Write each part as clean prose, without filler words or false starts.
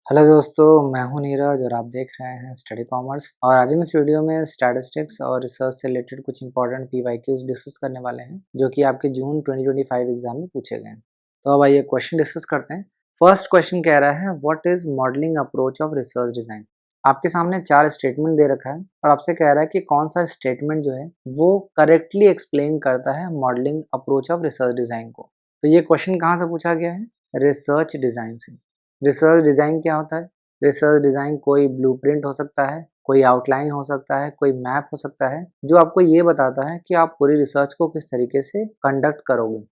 Hello दोस्तों, मैं हूं नीरज और आप देख रहे हैं स्टडी कॉमर्स। और आज हम इस वीडियो में स्टैटिस्टिक्स और रिसर्च से रिलेटेड कुछ इंपॉर्टेंट पीवाईक्यूज डिस्कस करने वाले हैं जो कि आपके जून 2025 एग्जाम में पूछे गए हैं। तो अब आइए क्वेश्चन डिस्कस करते हैं। फर्स्ट क्वेश्चन कह रहा है what is modelling approach of research design. आपके सामने 4 स्टेटमेंट दे रखा है और आपसे कह रहा है कि कौन सा स्टेटमेंट जो है वो करेक्टली एक्सप्लेन करता है modelling approach of research design को। तो ये क्वेश्चन कहाँ से पूछा गया है? रिसर्च डिजाइन से। रिसर्च डिज़ाइन क्या होता है? रिसर्च डिज़ाइन कोई ब्लूप्रिंट हो सकता है, कोई आउटलाइन हो सकता है, कोई मैप हो सकता है जो आपको ये बताता है कि आप पूरी रिसर्च को किस तरीके से कंडक्ट करोगे।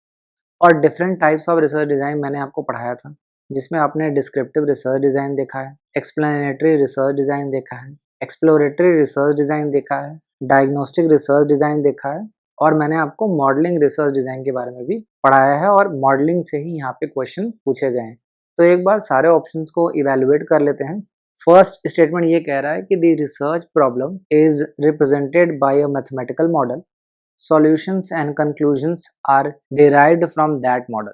और different types of research design मैंने आपको पढ़ाया था, जिसमें आपने डिस्क्रिप्टिव रिसर्च डिज़ाइन देखा है, एक्सप्लेनेटरी रिसर्च डिज़ाइन देखा है, एक्सप्लोरेटरी रिसर्च डिज़ाइन देखा है, डायग्नोस्टिक रिसर्च डिज़ाइन देखा है, और मैंने आपको मॉडलिंग रिसर्च डिज़ाइन के बारे में भी पढ़ाया है और मॉडलिंग से ही यहाँ पे क्वेश्चन पूछे गए हैं। तो एक बार सारे ऑप्शंस को इवेलुएट कर लेते हैं। फर्स्ट स्टेटमेंट ये कह रहा है कि the research problem is represented by a mathematical model, solutions and conclusions are derived from that model.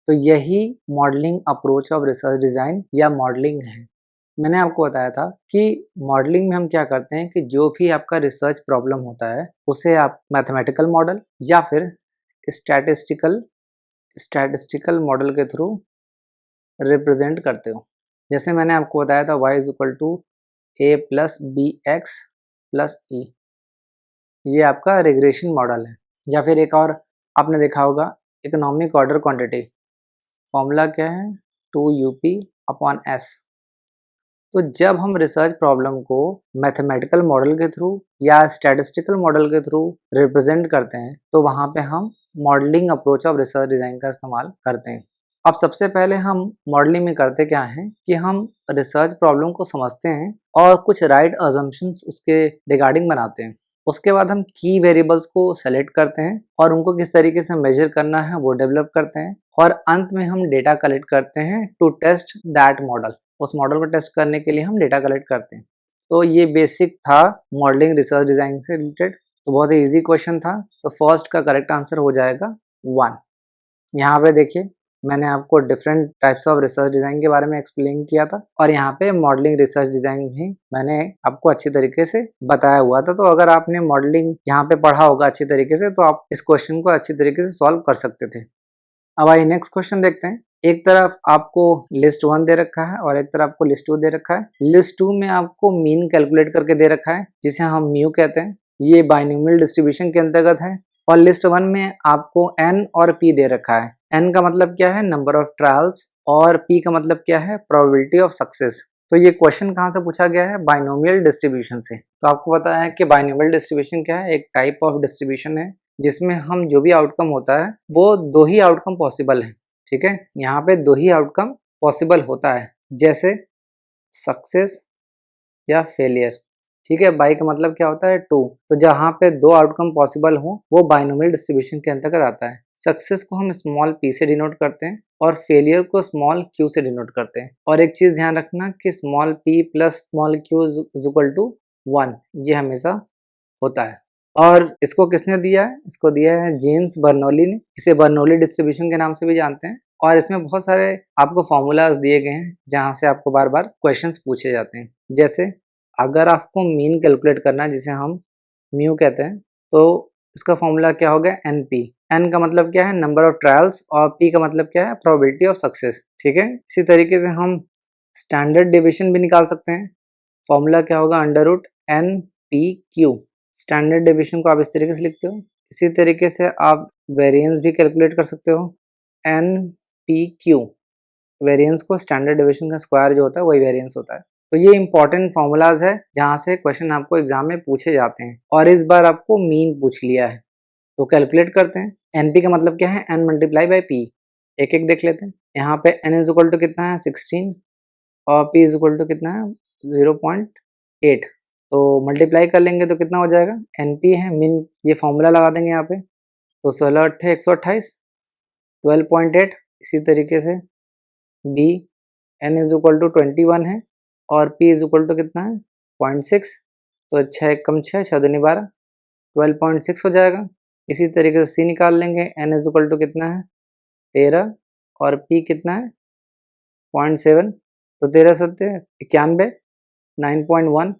तो यही modelling approach of research design या मॉडलिंग है। मैंने आपको बताया था कि मॉडलिंग में हम क्या करते हैं कि जो भी आपका रिसर्च प्रॉब्लम होता है उसे आप मैथमेटिकल मॉडल या फिर स्टैटिस्टिकल स्टैटिस्टिकल मॉडल के थ्रू रिप्रेजेंट करते हो। जैसे मैंने आपको बताया था y is equal to a plus b x plus e, ये आपका रिग्रेशन मॉडल है। या फिर एक और आपने देखा होगा, इकोनॉमिक ऑर्डर क्वांटिटी, फॉर्मूला क्या है? 2 UP अपॉन एस। तो जब हम रिसर्च प्रॉब्लम को मैथमेटिकल मॉडल के थ्रू या स्टैटिस्टिकल मॉडल के थ्रू रिप्रेजेंट करते हैं तो वहाँ पे हम modelling approach of research design का इस्तेमाल करते हैं। अब सबसे पहले हम मॉडलिंग में करते क्या हैं कि हम रिसर्च प्रॉब्लम को समझते हैं और कुछ राइट अजम्पशंस उसके रिगार्डिंग बनाते हैं। उसके बाद हम की वेरिएबल्स को सेलेक्ट करते हैं और उनको किस तरीके से मेजर करना है वो डेवलप करते हैं, और अंत में हम डेटा कलेक्ट करते हैं टू टेस्ट दैट मॉडल। उस मॉडल को टेस्ट करने के लिए हम डेटा कलेक्ट करते हैं। तो ये बेसिक था मॉडलिंग रिसर्च डिज़ाइन से रिलेटेड। तो बहुत ही ईजी क्वेश्चन था। तो फर्स्ट का करेक्ट आंसर हो जाएगा 1। यहाँ पे देखिए, मैंने आपको different types of research design के बारे में एक्सप्लेन किया था और यहाँ पे मॉडलिंग रिसर्च डिज़ाइन भी मैंने आपको अच्छी तरीके से बताया हुआ था। तो अगर आपने मॉडलिंग यहाँ पे पढ़ा होगा अच्छी तरीके से तो आप इस क्वेश्चन को अच्छी तरीके से सॉल्व कर सकते थे। अब आइए नेक्स्ट क्वेश्चन देखते हैं। एक तरफ आपको लिस्ट 1 दे रखा है और एक तरफ आपको लिस्ट 2 दे रखा है। लिस्ट 2 में आपको मीन कैलकुलेट करके दे रखा है जिसे हम म्यू कहते हैं, ये बाइनोमियल डिस्ट्रीब्यूशन के अंतर्गत है। और लिस्ट 1 में आपको n और p दे रखा है। n का मतलब क्या है? नंबर ऑफ ट्रायल्स, और p का मतलब क्या है? Probability of success. तो ये क्वेश्चन कहाँ से पूछा गया है? बाइनोमियल डिस्ट्रीब्यूशन से। तो आपको पता है कि बाइनोमियल डिस्ट्रीब्यूशन क्या है? एक टाइप ऑफ डिस्ट्रीब्यूशन है जिसमें हम जो भी आउटकम होता है वो 2 ही आउटकम पॉसिबल है। ठीक है, यहाँ पे 2 ही आउटकम पॉसिबल होता है, जैसे सक्सेस या फेलियर। ठीक है, बाई का मतलब क्या होता है? 2। तो जहाँ पे 2 आउटकम पॉसिबल हो वो बाइनोमियल डिस्ट्रीब्यूशन के अंतर्गत आता है। सक्सेस को हम स्मॉल p से डिनोट करते हैं और फेलियर को स्मॉल q से डिनोट करते हैं। और एक चीज ध्यान रखना कि small p plus small q is equal to 1, ये हमेशा होता है। और इसको किसने दिया है? इसको दिया है जेम्स बर्नौली ने। इसे बर्नौली डिस्ट्रीब्यूशन के नाम से भी जानते हैं। और इसमें बहुत सारे आपको फॉर्मूलाज दिए गए हैं जहाँ से आपको बार बार क्वेश्चंस पूछे जाते हैं। जैसे अगर आपको मीन कैलकुलेट करना है जिसे हम म्यू कहते हैं, तो इसका फॉर्मूला क्या हो गया? NP। N का मतलब क्या है? नंबर ऑफ ट्रायल्स, और P का मतलब क्या है? Probability of success. ठीक है, इसी तरीके से हम स्टैंडर्ड डेविएशन भी निकाल सकते हैं। फॉर्मूला क्या होगा? Under root NPQ। Standard deviation को आप इस तरीके से लिखते हो। इसी तरीके से आप वेरिएंस भी कैलकुलेट कर सकते हो, NPQ। वेरिएंस को स्टैंडर्ड डेविएशन का स्क्वायर जो होता है वही वेरिएंस होता है। तो ये इंपॉर्टेंट फॉर्मूलाज है जहाँ से क्वेश्चन आपको एग्जाम में पूछे जाते हैं, और इस बार आपको मीन पूछ लिया है। तो कैलकुलेट करते हैं। NP का मतलब क्या है? N multiply by P। एक एक देख लेते हैं। यहाँ पे N इज इक्वल टू कितना है? 16, और P इज इक्वल टू कितना है? 0.8। तो मल्टीप्लाई कर लेंगे तो कितना हो जाएगा? NP है मीन, ये फॉर्मूला लगा देंगे यहाँ पे। तो 16 8 128, 12.8। इसी तरीके से B, N is equal to 21 है और P इज इक्वल टू कितना है? 0.6। तो 6 कम 6 6 दूनी 12, 12.6 हो जाएगा। इसी तरीके से C निकाल लेंगे। N इज इक्वल टू कितना है? 13, और P कितना है? 0.7। तो 1391 9.1,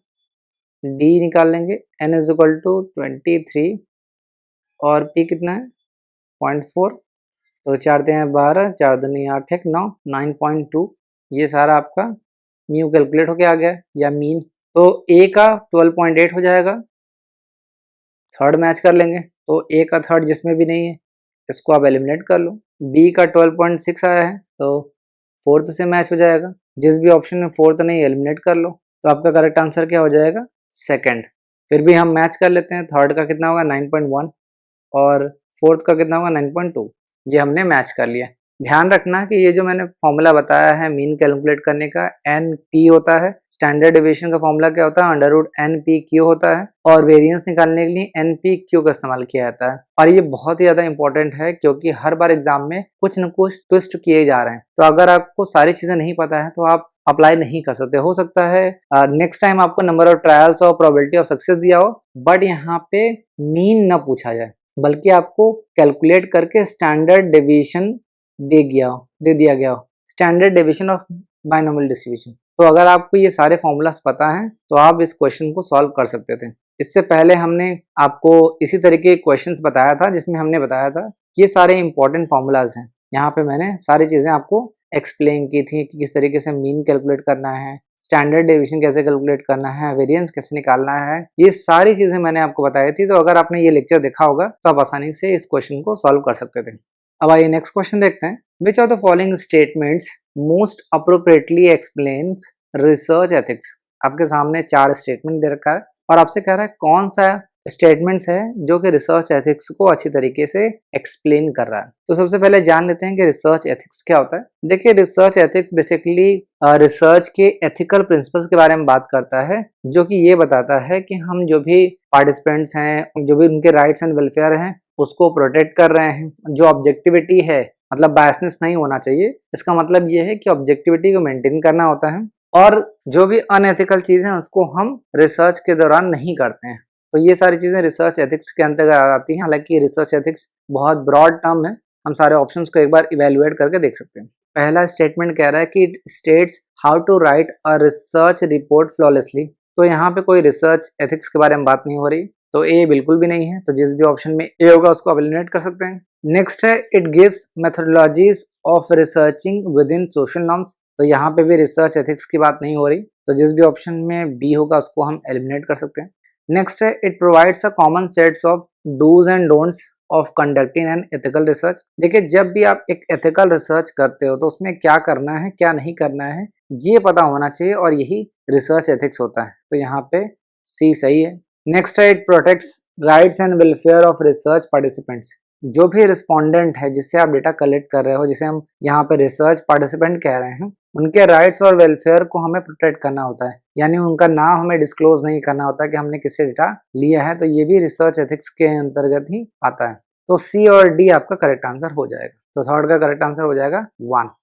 डी निकाल लेंगे, n इज इक्वल टू 23 और p कितना है 0.4, तो 4 हैं 12, 4 दूनी 8 1 9, 9.2। ये सारा आपका म्यू कैलकुलेट होके आ गया या मीन। तो a का 12.8 हो जाएगा, थर्ड मैच कर लेंगे, तो a का थर्ड जिसमें भी नहीं है इसको आप एलिमिनेट कर लो। b का 12.6 आया है तो फोर्थ से मैच हो जाएगा, जिस भी ऑप्शन में फोर्थ नहीं एलिमिनेट कर लो। तो आपका करेक्ट आंसर क्या हो जाएगा सेकंड। फिर भी हम मैच कर लेते हैं, थर्ड का कितना होगा 9.1 और फोर्थ का कितना होगा 9.2, ये हमने मैच कर लिया। ध्यान रखना कि ये जो मैंने फॉर्मूला बताया है मीन कैलकुलेट करने का, एन पी होता है, स्टैंडर्ड डेविएशन का फॉर्मूला क्या होता है under root N P Q होता है, और वेरिएंस निकालने के लिए एन पी क्यू का इस्तेमाल किया जाता है। और ये बहुत ही ज्यादा इंपॉर्टेंट है क्योंकि हर बार एग्जाम में कुछ न कुछ ट्विस्ट किए जा रहे हैं। तो अगर आपको सारी चीजें नहीं पता है तो आप अप्लाई नहीं कर सकते। हो सकता है नेक्स्ट टाइम आपको नंबर ऑफ ट्रायल्स और प्रोबेबिलिटी ऑफ सक्सेस दिया हो, बट यहाँ पे मीन न पूछा जाए, बल्कि आपको कैलकुलेट करके स्टैंडर्ड डेविएशन दे दिया गया हो, standard deviation of binomial distribution. तो अगर आपको ये सारे फॉर्मूलास पता हैं तो आप इस क्वेश्चन को सॉल्व कर सकते थे। इससे पहले हमने आपको इसी तरीके क्वेश्चंस बताया था जिसमें हमने बताया था कि ये सारे इंपॉर्टेंट फॉर्मूलाज हैं। यहाँ पे मैंने सारी चीजें आपको एक्सप्लेन की थी कि किस तरीके से मीन कैलकुलेट करना है, स्टैंडर्ड डेविएशन कैसे कैलकुलेट करना है, वेरिएंस कैसे निकालना है, ये सारी चीजें मैंने आपको बताई थी। तो अगर आपने ये लेक्चर देखा होगा तो आप आसानी से इस क्वेश्चन को सॉल्व कर सकते थे। अब आइए नेक्स्ट क्वेश्चन देखते हैं। Which of the following statements most appropriately explains research ethics. आपके सामने 4 स्टेटमेंट दे रखा है और आपसे कह रहा है कौन सा स्टेटमेंट्स है जो कि रिसर्च एथिक्स को अच्छी तरीके से एक्सप्लेन कर रहा है। तो सबसे पहले जान लेते हैं कि रिसर्च एथिक्स क्या होता है। देखिए, रिसर्च एथिक्स बेसिकली रिसर्च के एथिकल प्रिंसिपल्स के बारे में बात करता है, जो कि ये बताता है कि हम जो भी पार्टिसिपेंट्स हैं, जो भी उनके राइट्स एंड वेलफेयर हैं, उसको प्रोटेक्ट कर रहे हैं। जो ऑब्जेक्टिविटी है, मतलब बायसनेस नहीं होना चाहिए, इसका मतलब ये है कि ऑब्जेक्टिविटी को मेंटेन करना होता है, और जो भी अनएथिकल चीजें हैं उसको हम रिसर्च के दौरान नहीं करते हैं। तो ये सारी चीजें रिसर्च एथिक्स के अंतर्गत आ जाती हैं। हालांकि रिसर्च एथिक्स बहुत ब्रॉड टर्म है, हम सारे ऑप्शंस को एक बार इवेल्युएट करके देख सकते हैं। पहला स्टेटमेंट कह रहा है कि it states how to write a research report flawlessly. तो यहाँ पे कोई रिसर्च एथिक्स के बारे में बात नहीं हो रही, तो ए बिल्कुल भी नहीं है। तो जिस भी ऑप्शन में ए होगा उसको एलिमिनेट कर सकते हैं। नेक्स्ट है it gives methodologies of researching with in social norms. तो यहाँ पे भी रिसर्च एथिक्स की बात नहीं हो रही, तो जिस भी ऑप्शन में बी होगा उसको हम एलिमिनेट कर सकते हैं। नेक्स्ट है it provides a common sets of dos and don'ts of conducting an ethical research. देखिए, जब भी आप एक एथिकल रिसर्च करते हो तो उसमें क्या करना है क्या नहीं करना है ये पता होना चाहिए, और यही रिसर्च एथिक्स होता है। तो यहाँ पे सी सही है। नेक्स्ट है it protects rights and welfare of research participants. जो भी रिस्पोंडेंट है जिससे आप डेटा कलेक्ट कर रहे हो, जिसे हम यहाँ पे रिसर्च पार्टिसिपेंट कह रहे हैं, उनके राइट्स और वेलफेयर को हमें प्रोटेक्ट करना होता है। यानी उनका नाम हमें डिस्क्लोज नहीं करना होता कि हमने किससे डेटा लिया है। तो ये भी रिसर्च एथिक्स के अंतर्गत ही आता है। तो सी और डी आपका करेक्ट आंसर हो जाएगा। तो थर्ड का करेक्ट आंसर हो जाएगा 1।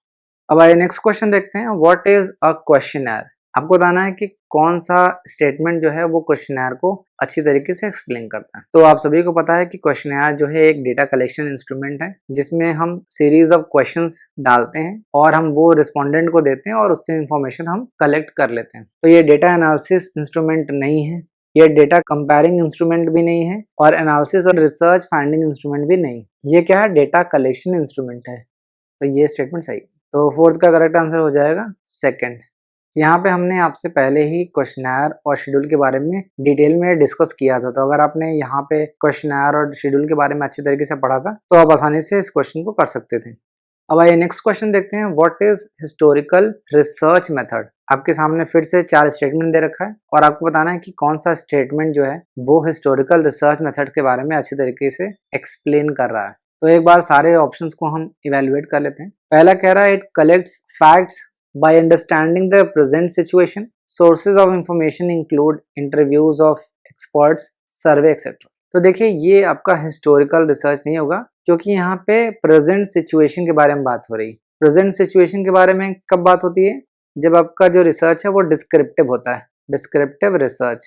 अब आइए नेक्स्ट क्वेश्चन देखते हैं। What is a questionnaire. आपको बताना है कि कौन सा स्टेटमेंट जो है वो क्वेश्चनर को अच्छी तरीके से एक्सप्लेन करता है। तो आप सभी को पता है कि क्वेश्चनर जो है एक डेटा कलेक्शन इंस्ट्रूमेंट है, जिसमें हम सीरीज ऑफ क्वेश्चंस डालते हैं और हम वो रिस्पोंडेंट को देते हैं और उससे इंफॉर्मेशन हम कलेक्ट कर लेते हैं। तो ये डेटा एनालिसिस इंस्ट्रूमेंट नहीं है, ये डेटा कंपेयरिंग इंस्ट्रूमेंट भी नहीं है, और एनालिसिस और रिसर्च फाइंडिंग इंस्ट्रूमेंट भी नहीं। ये क्या है, डेटा कलेक्शन इंस्ट्रूमेंट है। तो ये स्टेटमेंट सही। तो फोर्थ का करेक्ट आंसर हो जाएगा सेकंड। यहाँ पे हमने आपसे पहले ही क्वेश्चनर और शेड्यूल के बारे में डिटेल में डिस्कस किया था। तो अगर आपने यहाँ पे क्वेश्चनर और शेड्यूल के बारे में अच्छी तरीके से पढ़ा था तो आप आसानी से इस क्वेश्चन को कर सकते थे। अब आइए नेक्स्ट क्वेश्चन देखते हैं। What is historical research method. आपके सामने फिर से 4 स्टेटमेंट दे रखा है और आपको बताना है कि कौन सा स्टेटमेंट जो है वो हिस्टोरिकल रिसर्च मेथड के बारे में अच्छी तरीके से एक्सप्लेन कर रहा है। तो एक बार सारे ऑप्शंस को हम इवेल्युएट कर लेते हैं। पहला कह रहा है it collects facts by understanding the present situation. Sources of information include interviews of experts, survey etc. तो देखिए, ये आपका हिस्टोरिकल रिसर्च नहीं होगा क्योंकि यहाँ पे प्रेजेंट सिचुएशन के बारे में बात हो रही है। प्रेजेंट सिचुएशन के बारे में कब बात होती है, जब आपका जो रिसर्च है वो डिस्क्रिप्टिव होता है, डिस्क्रिप्टिव रिसर्च।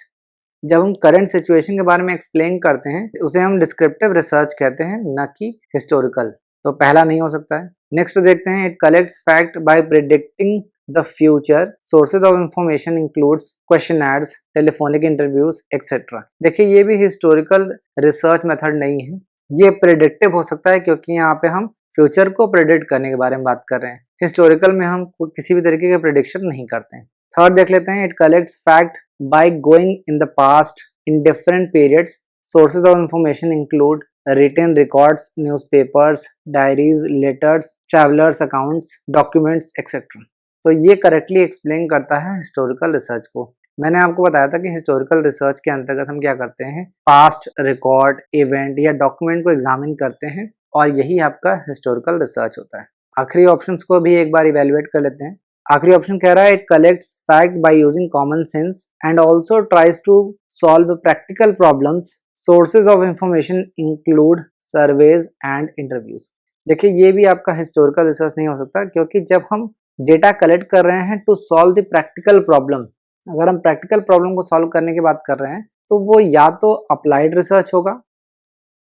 जब हम करंट सिचुएशन के बारे में एक्सप्लेन करते हैं उसे हम डिस्क्रिप्टिव रिसर्च कहते हैं, न कि हिस्टोरिकल। तो पहला नहीं हो सकता है। नेक्स्ट देखते हैं, it collects fact bye predicting the future, sources of information includes questioners, telephonic interviews etcetera. देखिए ये भी हिस्टोरिकल रिसर्च मेथड नहीं है, ये प्रेडिक्टिव हो सकता है क्योंकि यहाँ पे हम फ्यूचर को प्रेडिक्ट करने के बारे में बात कर रहे हैं। हिस्टोरिकल में हम किसी भी तरीके के प्रेडिक्शन नहीं करते हैं। थर्ड देख लेते हैं, it collects fact by going in the past in different periods. Sources of information include written records, newspapers, diaries, letters, travelers accounts, documents, etc. तो ये करेक्टली एक्सप्लेन करता है हिस्टोरिकल रिसर्च को। मैंने आपको बताया था कि हिस्टोरिकल रिसर्च के अंतर्गत हम क्या करते हैं, पास्ट रिकॉर्ड, इवेंट या डॉक्यूमेंट को एग्जामिन करते हैं और यही आपका हिस्टोरिकल रिसर्च होता है। आखिरी ऑप्शंस को भी एक बार इवेल्युएट कर लेते हैं। आखिरी ऑप्शन कह रहा है it collects fact by using common sense and also tries to solve practical problems. Sources of information include surveys and interviews. देखिए ये भी आपका हिस्टोरिकल रिसर्च नहीं हो सकता क्योंकि जब हम डेटा कलेक्ट कर रहे हैं to solve the practical problem, अगर हम प्रैक्टिकल प्रॉब्लम को सॉल्व करने की बात कर रहे हैं तो वो या तो अप्लाइड रिसर्च होगा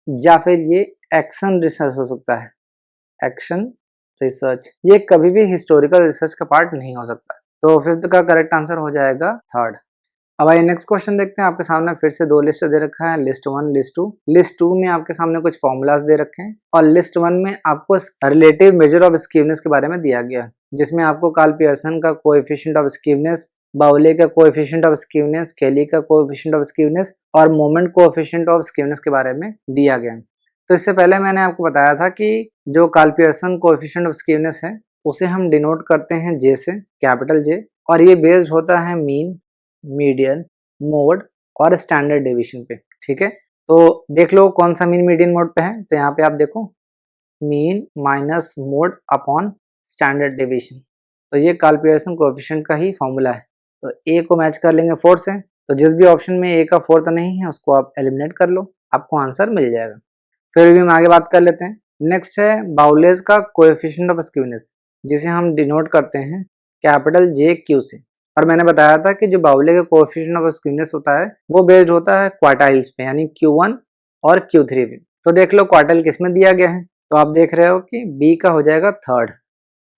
या फिर ये एक्शन रिसर्च हो सकता है। एक्शन रिसर्च ये कभी भी हिस्टोरिकल रिसर्च का पार्ट नहीं हो सकता। तो फिफ्थ का करेक्ट आंसर हो जाएगा थर्ड। अब आइए नेक्स्ट क्वेश्चन देखते हैं। आपके सामने फिर से दो लिस्ट दे रखा है, लिस्ट 1, लिस्ट 2। लिस्ट 2 में आपके सामने कुछ फॉर्मूलाज दे रखे हैं और लिस्ट 1 में आपको रिलेटिव मेजर ऑफ स्कीवनेस के बारे में दिया गया है, जिसमें आपको कार्ल पियर्सन का कोएफिशिएंट ऑफ स्कीवनेस, बाउले का कोएफिशिएंट ऑफ स्कीवनेस, केली का कोएफिशिएंट ऑफ स्कीवनेस और मोमेंट कोएफिशिएंट ऑफ स्कीवनेस के बारे में दिया गया है। तो इससे पहले मैंने आपको बताया था कि जो कार्ल पियर्सन कोएफिशिएंट ऑफ स्कीवनेस है उसे हम डिनोट करते हैं जे से, कैपिटल जे, और ये बेस्ड होता है मीन, मीडियन, मोड और स्टैंडर्ड डेविएशन पे। ठीक है, तो देख लो कौन सा मीन मीडियन मोड पे है। तो यहाँ पे आप देखो mean minus mode upon standard deviation. तो ये कार्ल पियर्सन कोएफिशिएंट का ही फॉर्मूला है। तो ए को मैच कर लेंगे 4 से, तो जिस भी ऑप्शन में ए का 4 तो नहीं है उसको आप एलिमिनेट कर लो, आपको आंसर मिल जाएगा। फिर भी हम आगे बात कर लेते हैं। नेक्स्ट है बाउलेज का कोएफिशिएंट ऑफ स्क्यूनेस, जिसे हम डिनोट करते हैं कैपिटल जे क्यू से। और मैंने बताया था कि जो बाउले का कोएफिशिएंट ऑफ स्क्यूनेस होता है वो बेस्ड होता है क्वार्टाइल्स पे, यानी Q1 और Q3 पे। तो देख लो क्वार्टाइल किस में दिया गया है, तो आप देख रहे हो कि बी का हो जाएगा थर्ड।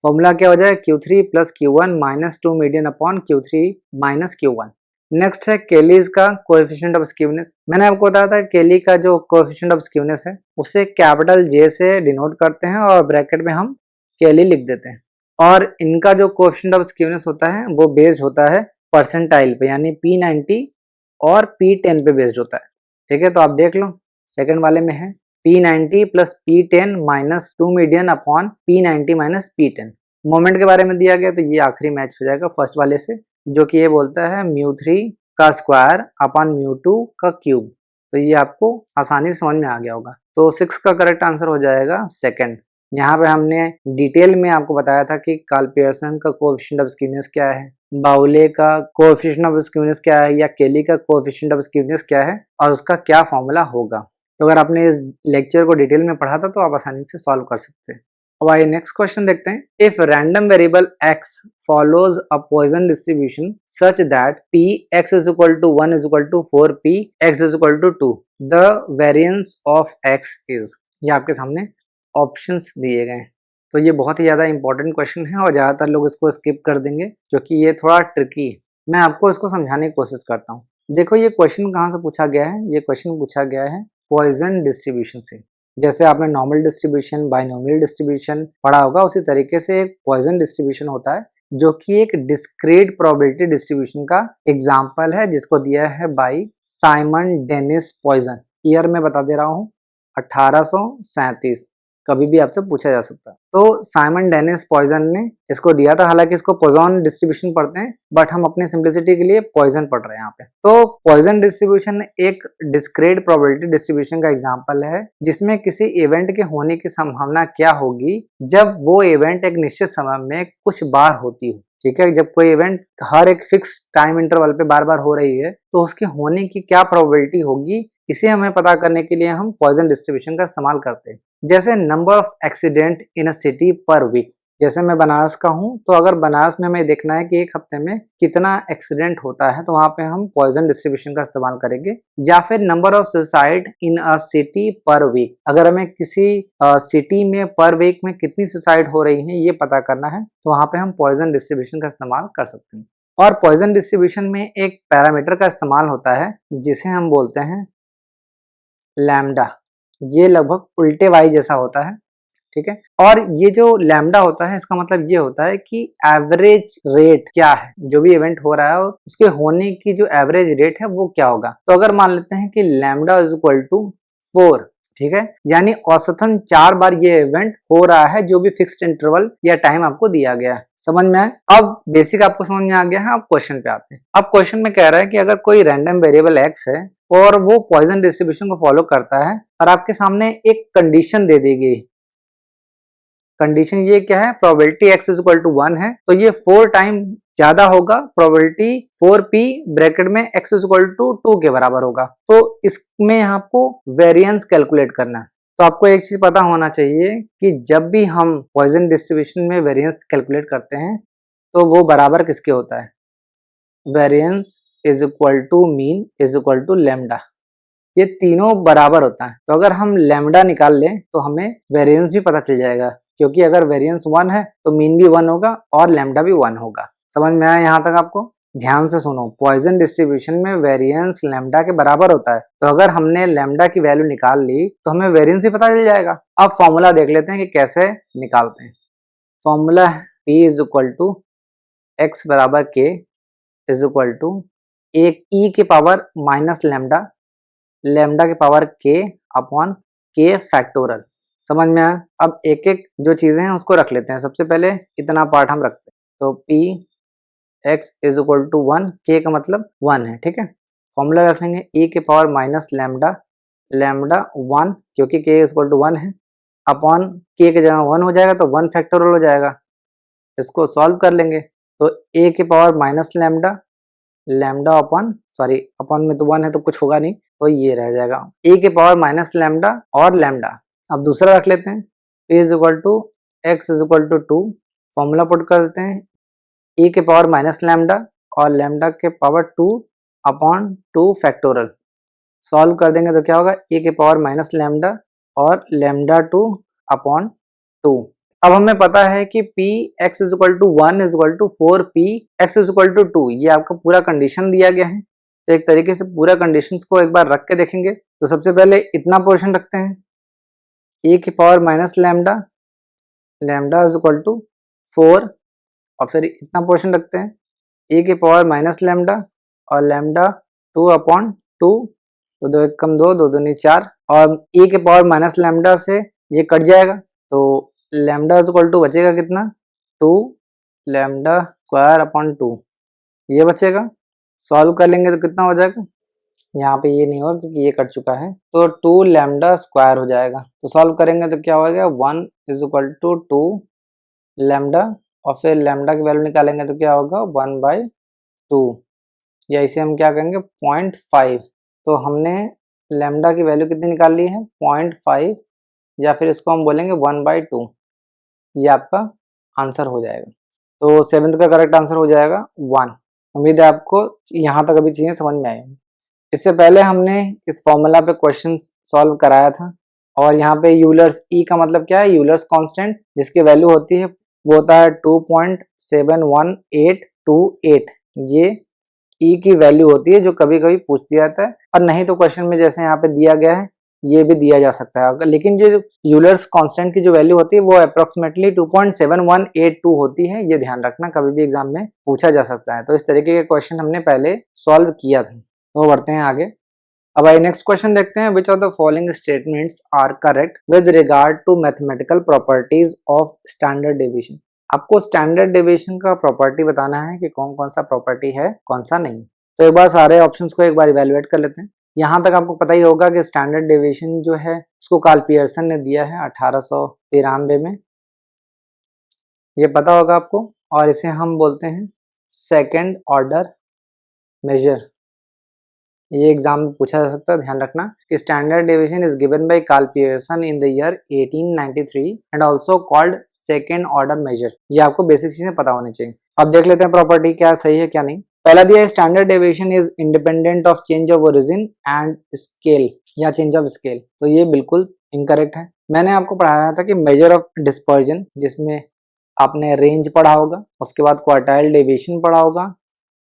फॉर्मूला क्या हो जाएगा, Q3 plus Q1 minus 2 median upon Q3 minus Q1। Next है केलीज का कोएफिशिएंट ऑफ स्क्यूनेस। मैंने आपको बताया था केली का जो कोएफिशिएंट ऑफ स्क्यूनेस है उसे कैपिटल जे से डिनोट करते हैं और ब्रैकेट में हम केली लिख देते हैं। और इनका जो कोएफिशिएंट ऑफ स्क्यूनेस होता है वो बेस्ड होता है परसेंटाइल पे, यानी P90 और P10 पे बेस्ड होता है। ठीक है, तो आप देख लो सेकंड वाले में है P90 plus P10 minus 2 median upon P90 minus P10। Moment के बारे में दिया गया तो ये आखिरी मैच हो जाएगा फर्स्ट वाले से, जो कि ये बोलता है μ3 का स्क्वायर अपॉन μ2 का क्यूब। तो ये आपको आसानी से समझ में आ गया होगा। तो 6 का करेक्ट आंसर हो जाएगा सेकंड। यहाँ पे हमने डिटेल में आपको बताया था कि कार्ल पियर्सन का कोएफिशिएंट ऑफ स्क्यूनेस क्या है, बाउले का कोएफिशिएंट ऑफ स्क्यूनेस क्या है या केली का कोएफिशिएंट ऑफ स्क्यूनेस क्या है और उसका क्या फॉर्मूला होगा। तो अगर आपने इस लेक्चर को डिटेल में पढ़ा था तो आप आसानी से सॉल्व कर सकते हैं। अब आइए नेक्स्ट क्वेश्चन देखते हैं। If random variable x follows a Poisson distribution such that p x is equal to 1 is equal to 4 p x is equal to 2, the variance of x is। ये आपके सामने ऑप्शंस दिए गए हैं। तो ये बहुत ही ज़्यादा इंपॉर्टेंट क्वेश्चन है और ज़्यादातर लोग इसको स्किप कर देंगे क्योंकि ये थोड़ा ट्रिकी है। मैं आपको इसको समझाने की कोशिश करता हूँ। देखो ये क्वेश्चन कहाँ से पूछा गया है, ये क्वेश्चन पूछा गया है पॉइजन डिस्ट्रीब्यूशन से। जैसे आपने नॉर्मल डिस्ट्रीब्यूशन, बाइनोमियल डिस्ट्रीब्यूशन पढ़ा होगा, उसी तरीके से एक पॉइजन डिस्ट्रीब्यूशन होता है जो कि एक डिस्क्रीट प्रोबेबिलिटी डिस्ट्रीब्यूशन का एग्जाम्पल है, जिसको दिया है by Simeon Denis Poisson. Year में बता दे रहा हूँ 1837, कभी भी आपसे पूछा जा सकता है। तो साइमन डेनिस पॉइजन ने इसको दिया था, हालांकि इसको पॉइजन डिस्ट्रीब्यूशन पढ़ते हैं बट हम अपनी सिंप्लिसिटी के लिए पॉइजन पढ़ रहे हैं यहाँ पे। तो पॉइजन डिस्ट्रीब्यूशन एक डिस्क्रीट प्रोबेबिलिटी डिस्ट्रीब्यूशन का एग्जांपल है जिसमें किसी इवेंट के होने की संभावना क्या होगी जब वो इवेंट एक निश्चित समय में कुछ बार होती हो। ठीक है, जब कोई इवेंट हर एक फिक्स टाइम इंटरवल पे बार बार हो रही है तो उसके होने की क्या प्रोबेबिलिटी होगी, इसे हमें पता करने के लिए हम पॉइजन डिस्ट्रीब्यूशन का इस्तेमाल करते हैं। जैसे number of accident in a city per week, जैसे मैं बनारस का हूँ, तो अगर बनारस में हमें देखना है कि एक हफ्ते में कितना एक्सीडेंट होता है, तो वहां पे हम पॉइजन डिस्ट्रीब्यूशन का इस्तेमाल करेंगे। या फिर number of suicide in a city per week, अगर हमें किसी सिटी में पर वीक में कितनी सुसाइड हो रही है ये पता करना है, तो वहां पे हम पॉइजन डिस्ट्रीब्यूशन का इस्तेमाल कर सकते हैं। और पॉइजन डिस्ट्रीब्यूशन में एक पैरामीटर का इस्तेमाल होता है जिसे हम बोलते हैं लैम्डा। ये लगभग उल्टे वाई जैसा होता है, ठीक है। और ये जो लैम्डा होता है इसका मतलब ये होता है कि एवरेज रेट क्या है, जो भी इवेंट हो रहा है उसके होने की जो एवरेज रेट है वो क्या होगा। तो अगर मान लेते हैं कि लैम्डा इज इक्वल टू 4, ठीक है, यानी औसतन 4 बार ये इवेंट हो रहा है जो भी फिक्स्ड इंटरवल या टाइम आपको दिया गया है। समझ में आए? अब बेसिक आपको समझ में आ गया है। अब क्वेश्चन पे आते हैं। अब क्वेश्चन में कह रहा है कि अगर कोई रैंडम वेरिएबल एक्स है और वो पॉइजन डिस्ट्रीब्यूशन को फॉलो करता है और आपके सामने एक कंडीशन दे दी गई। कंडीशन ये क्या है, probability x is equal to 1 है, तो ये 4 टाइम ज्यादा होगा, प्रोबेबिलिटी 4p ब्रैकेट में x इज इक्वल टू 2 के बराबर होगा। तो इसमें आपको वेरिएंस कैलकुलेट करना है। तो आपको एक चीज पता होना चाहिए कि जब भी हम पॉइजन डिस्ट्रीब्यूशन में वेरिएंस कैलकुलेट करते हैं तो वो बराबर किसके होता है, variance is equal to mean is equal to lambda. ये तीनों बराबर होता है। तो अगर हम लैम्डा निकाल लें तो हमें वेरिएंस भी पता चल जाएगा, क्योंकि अगर वेरिएंस 1 है तो मीन भी 1 होगा और लैम्डा भी 1 होगा। समझ में आया यहाँ तक आपको? ध्यान से सुनो, पॉइजन डिस्ट्रीब्यूशन में वेरिएंस लैम्डा के बराबर होता है। तो अगर हमने लैम्डा की वैल्यू निकाल ली तो हमें वेरिएंस भी पता चल जाएगा। अब फॉर्मूला देख लेते हैं कि कैसे निकालते हैं। फॉर्मूला है P is equal to X बराबर के इज इक्वल टू एक ई के पावर माइनस लैम्डा, लैम्डा के पावर के अपॉन के फैक्टोरल। समझ में आया? अब एक एक जो चीजें हैं उसको रख लेते हैं। सबसे पहले इतना पार्ट हम रखते हैं, तो P X is equal to 1, के का मतलब 1 है, ठीक है। फॉर्मूला रख लेंगे e के पावर माइनस लैम्डा, लैम्डा 1 क्योंकि के इज इक्वल टू 1 है, अपॉन के की जगह 1 हो जाएगा तो 1 फैक्टोरल हो जाएगा। इसको सॉल्व कर लेंगे तो a के power minus lambda, lambda upon sorry upon में तो 1 है तो कुछ होगा नहीं, तो ये रह जाएगा a के पावर माइनस लैम्डा और लैम्डा। अब दूसरा रख लेते हैं, p is equal to X is equal to 2, formula put कर देते हैं e के पावर माइनस लैम्डा और लैम्डा के पावर 2 अपॉन 2 फैक्टोरल। सॉल्व कर देंगे तो क्या होगा, e के पावर माइनस लैम्डा और लैम्डा 2 अपॉन 2। अब हमें पता है कि p x is equal to 1 is equal to 4p x is equal to 2, ये आपका पूरा कंडीशन दिया गया है। तो एक तरीके से पूरा कंडीशंस को एक बार रख के देखेंगे। तो सबसे पहले इतना पोर्शन रखते हैं, e की power minus lambda, lambda is equal to 4, और फिर इतना पोर्शन रखते हैं e की पावर माइनस लैम्डा और लैम्डा 2 अपॉन 2, तो 2 एक कम 2, 2 दूनी 4, और e के पावर माइनस लैम्डा से ये कट जाएगा तो लैम्डा इज इक्वल टू बचेगा कितना, 2 लैम्डा स्क्वायर अपॉन 2, ये बचेगा। सॉल्व कर लेंगे तो कितना हो जाएगा, यहाँ पे ये नहीं होगा क्योंकि ये कट चुका है, तो 2 लैम्डा स्क्वायर हो जाएगा। तो सॉल्व करेंगे तो क्या हो गया, 1 इज इक्वल टू 2 लैम्डा, और फिर लैम्डा की वैल्यू निकालेंगे तो क्या होगा 1/2, या इसे हम क्या कहेंगे 0.5। तो हमने लैम्डा की वैल्यू कितनी निकाल ली है 0.5, या फिर इसको हम बोलेंगे 1/2। ये आपका आंसर हो जाएगा। तो 7th का करेक्ट आंसर हो जाएगा 1। उम्मीद है आपको यहाँ तक अभी चीजें समझ में आई। इससे पहले हमने इस फॉर्मूला पे क्वेश्चन सॉल्व कराया था, और यहाँ पे यूलर्स ई का मतलब क्या है, यूलर्स कांस्टेंट जिसकी वैल्यू होती है वो होता है 2.71828। ये ई की वैल्यू होती है जो कभी कभी पूछ दिया जाता है, और नहीं तो क्वेश्चन में जैसे यहाँ पे दिया गया है ये भी दिया जा सकता है। लेकिन जो यूलर्स कांस्टेंट की जो वैल्यू होती है वो अप्रोक्सीमेटली 2.7182 होती है, ये ध्यान रखना, कभी भी एग्जाम में पूछा जा सकता है। तो इस तरीके के क्वेश्चन हमने पहले सॉल्व किया था। तो बढ़ते हैं आगे। अब आइए नेक्स्ट क्वेश्चन देखते हैं, which of the following statements are correct with regard to mathematical properties of standard deviation. आपको स्टैंडर्ड डेविएशन का प्रॉपर्टी बताना है कि कौन कौन सा प्रॉपर्टी है कौन सा नहीं। तो एक बार सारे ऑप्शंस को एक बार इवेलुएट कर लेते हैं। यहाँ तक आपको पता ही होगा कि स्टैंडर्ड डेविएशन जो है उसको कार्ल पियर्सन ने दिया है 1893 में, ये पता होगा आपको, और इसे हम बोलते हैं सेकेंड ऑर्डर मेजर। ये एग्जाम में पूछा जा सकता है, ध्यान रखना कि standard deviation is given by Karl Pearson in the year 1893 and also called second order measure. ये आपको बेसिक चीजें पता होनी चाहिए। अब देख लेते हैं प्रॉपर्टी क्या सही है क्या नहीं। पहला दिया है standard deviation is independent of change of origin and scale या चेंज ऑफ स्केल, तो ये बिल्कुल इनकरेक्ट है। मैंने आपको पढ़ाया था कि मेजर ऑफ डिस्पर्जन, जिसमें आपने रेंज पढ़ा होगा, उसके बाद क्वार्टाइल डेविएशन पढ़ा होगा,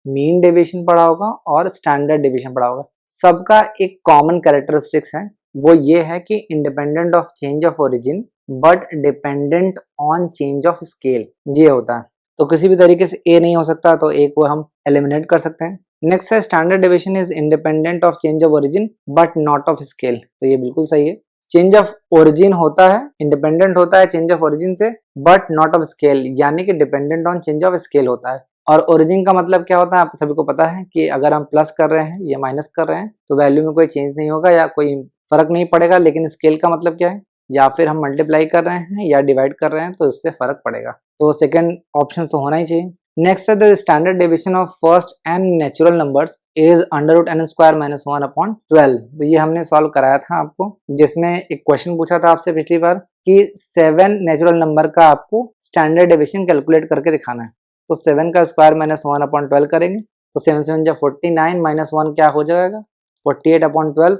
मीन डेविएशन पढ़ा होगा और स्टैंडर्ड डेविएशन पढ़ा होगा। सबका एक कॉमन कैरेक्टरिस्टिक्स है, वो ये है कि independent of change of origin but dependent on change of scale, ये होता है। तो किसी भी तरीके से ए नहीं हो सकता, तो ए को हम एलिमिनेट कर सकते हैं। नेक्स्ट है standard deviation is independent of change of origin but not of scale, तो ये बिल्कुल सही है। चेंज ऑफ ओरिजिन होता है, इंडिपेंडेंट होता है चेंज ऑफ ओरिजिन से बट नॉट ऑफ स्केल, यानी कि dependent on change of scale होता है। और ओरिजिन का मतलब क्या होता है आप सभी को पता है कि अगर हम प्लस कर रहे हैं या माइनस कर रहे हैं तो वैल्यू में कोई चेंज नहीं होगा या कोई फर्क नहीं पड़ेगा। लेकिन स्केल का मतलब क्या है, या फिर हम मल्टीप्लाई कर रहे हैं या डिवाइड कर रहे हैं तो इससे फर्क पड़ेगा। तो सेकंड ऑप्शन तो होना ही चाहिए। नेक्स्ट है the standard deviation of first n natural numbers is under root n square minus 1/12। तो ये हमने सॉल्व कराया था आपको, जिसमें एक क्वेश्चन पूछा था आपसे पिछली बार कि 7 नेचुरल नंबर का आपको स्टैंडर्ड डेविएशन कैलकुलेट करके दिखाना है। तो 7 का स्क्वायर माइनस 1/12 करेंगे तो 7 7 जा 49 माइनस 1 क्या हो जाएगा 48/12,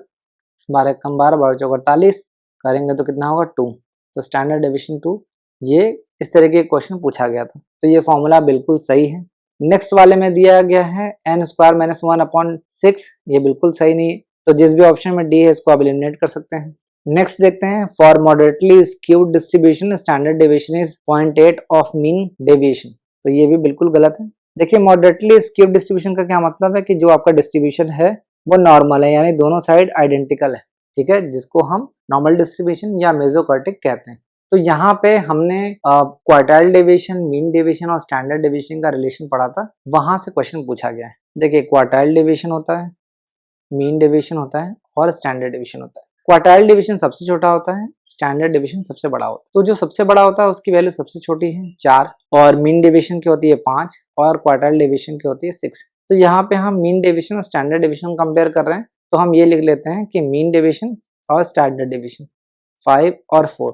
12 कम 12 12 चौक 48 करेंगे तो कितना होगा 2। तो स्टैंडर्ड डेविएशन 2, ये इस तरह के क्वेश्चन पूछा गया था, तो ये फॉर्मूला बिल्कुल सही है। नेक्स्ट वाले में दिया गया है n स्क्वायर माइनस 1/6, ये बिल्कुल सही नहीं है, तो जिस भी ऑप्शन में डी है इसको आप एलिमिनेट कर सकते हैं। नेक्स्ट देखते हैं for moderately skewed distribution standard deviation is 0.8 of mean deviation, तो ये भी बिल्कुल गलत है। देखिए मॉडरेटली स्क्यूड डिस्ट्रीब्यूशन का क्या मतलब है कि जो आपका डिस्ट्रीब्यूशन है वो नॉर्मल है, यानी दोनों साइड आइडेंटिकल है, ठीक है, जिसको हम नॉर्मल डिस्ट्रीब्यूशन या मेसोकार्टिक कहते हैं। तो यहाँ पे हमने क्वार्टाइल डेविएशन, मीन डेविएशन और स्टैंडर्ड डेविएशन का रिलेशन पढ़ा था, वहां से क्वेश्चन पूछा गया है। देखिए क्वार्टाइल डेविएशन होता है, मीन डेविएशन होता है और स्टैंडर्ड डेविएशन होता है। क्वार्टाइल डिवीजन सबसे छोटा होता है, स्टैंडर्ड डिवीजन सबसे बड़ा होता है। तो जो सबसे बड़ा होता है उसकी वैल्यू सबसे छोटी है 4 और मीन डिवीजन की होती है 5 और क्वार्टाइल डिवीजन की होती है 6। तो यहाँ पे हम मीन डिवीजन और स्टैंडर्ड डिवीजन कंपेयर कर रहे हैं, तो हम ये लिख लेते हैं कि मीन डिवीजन और स्टैंडर्ड डिवीजन 5 और 4,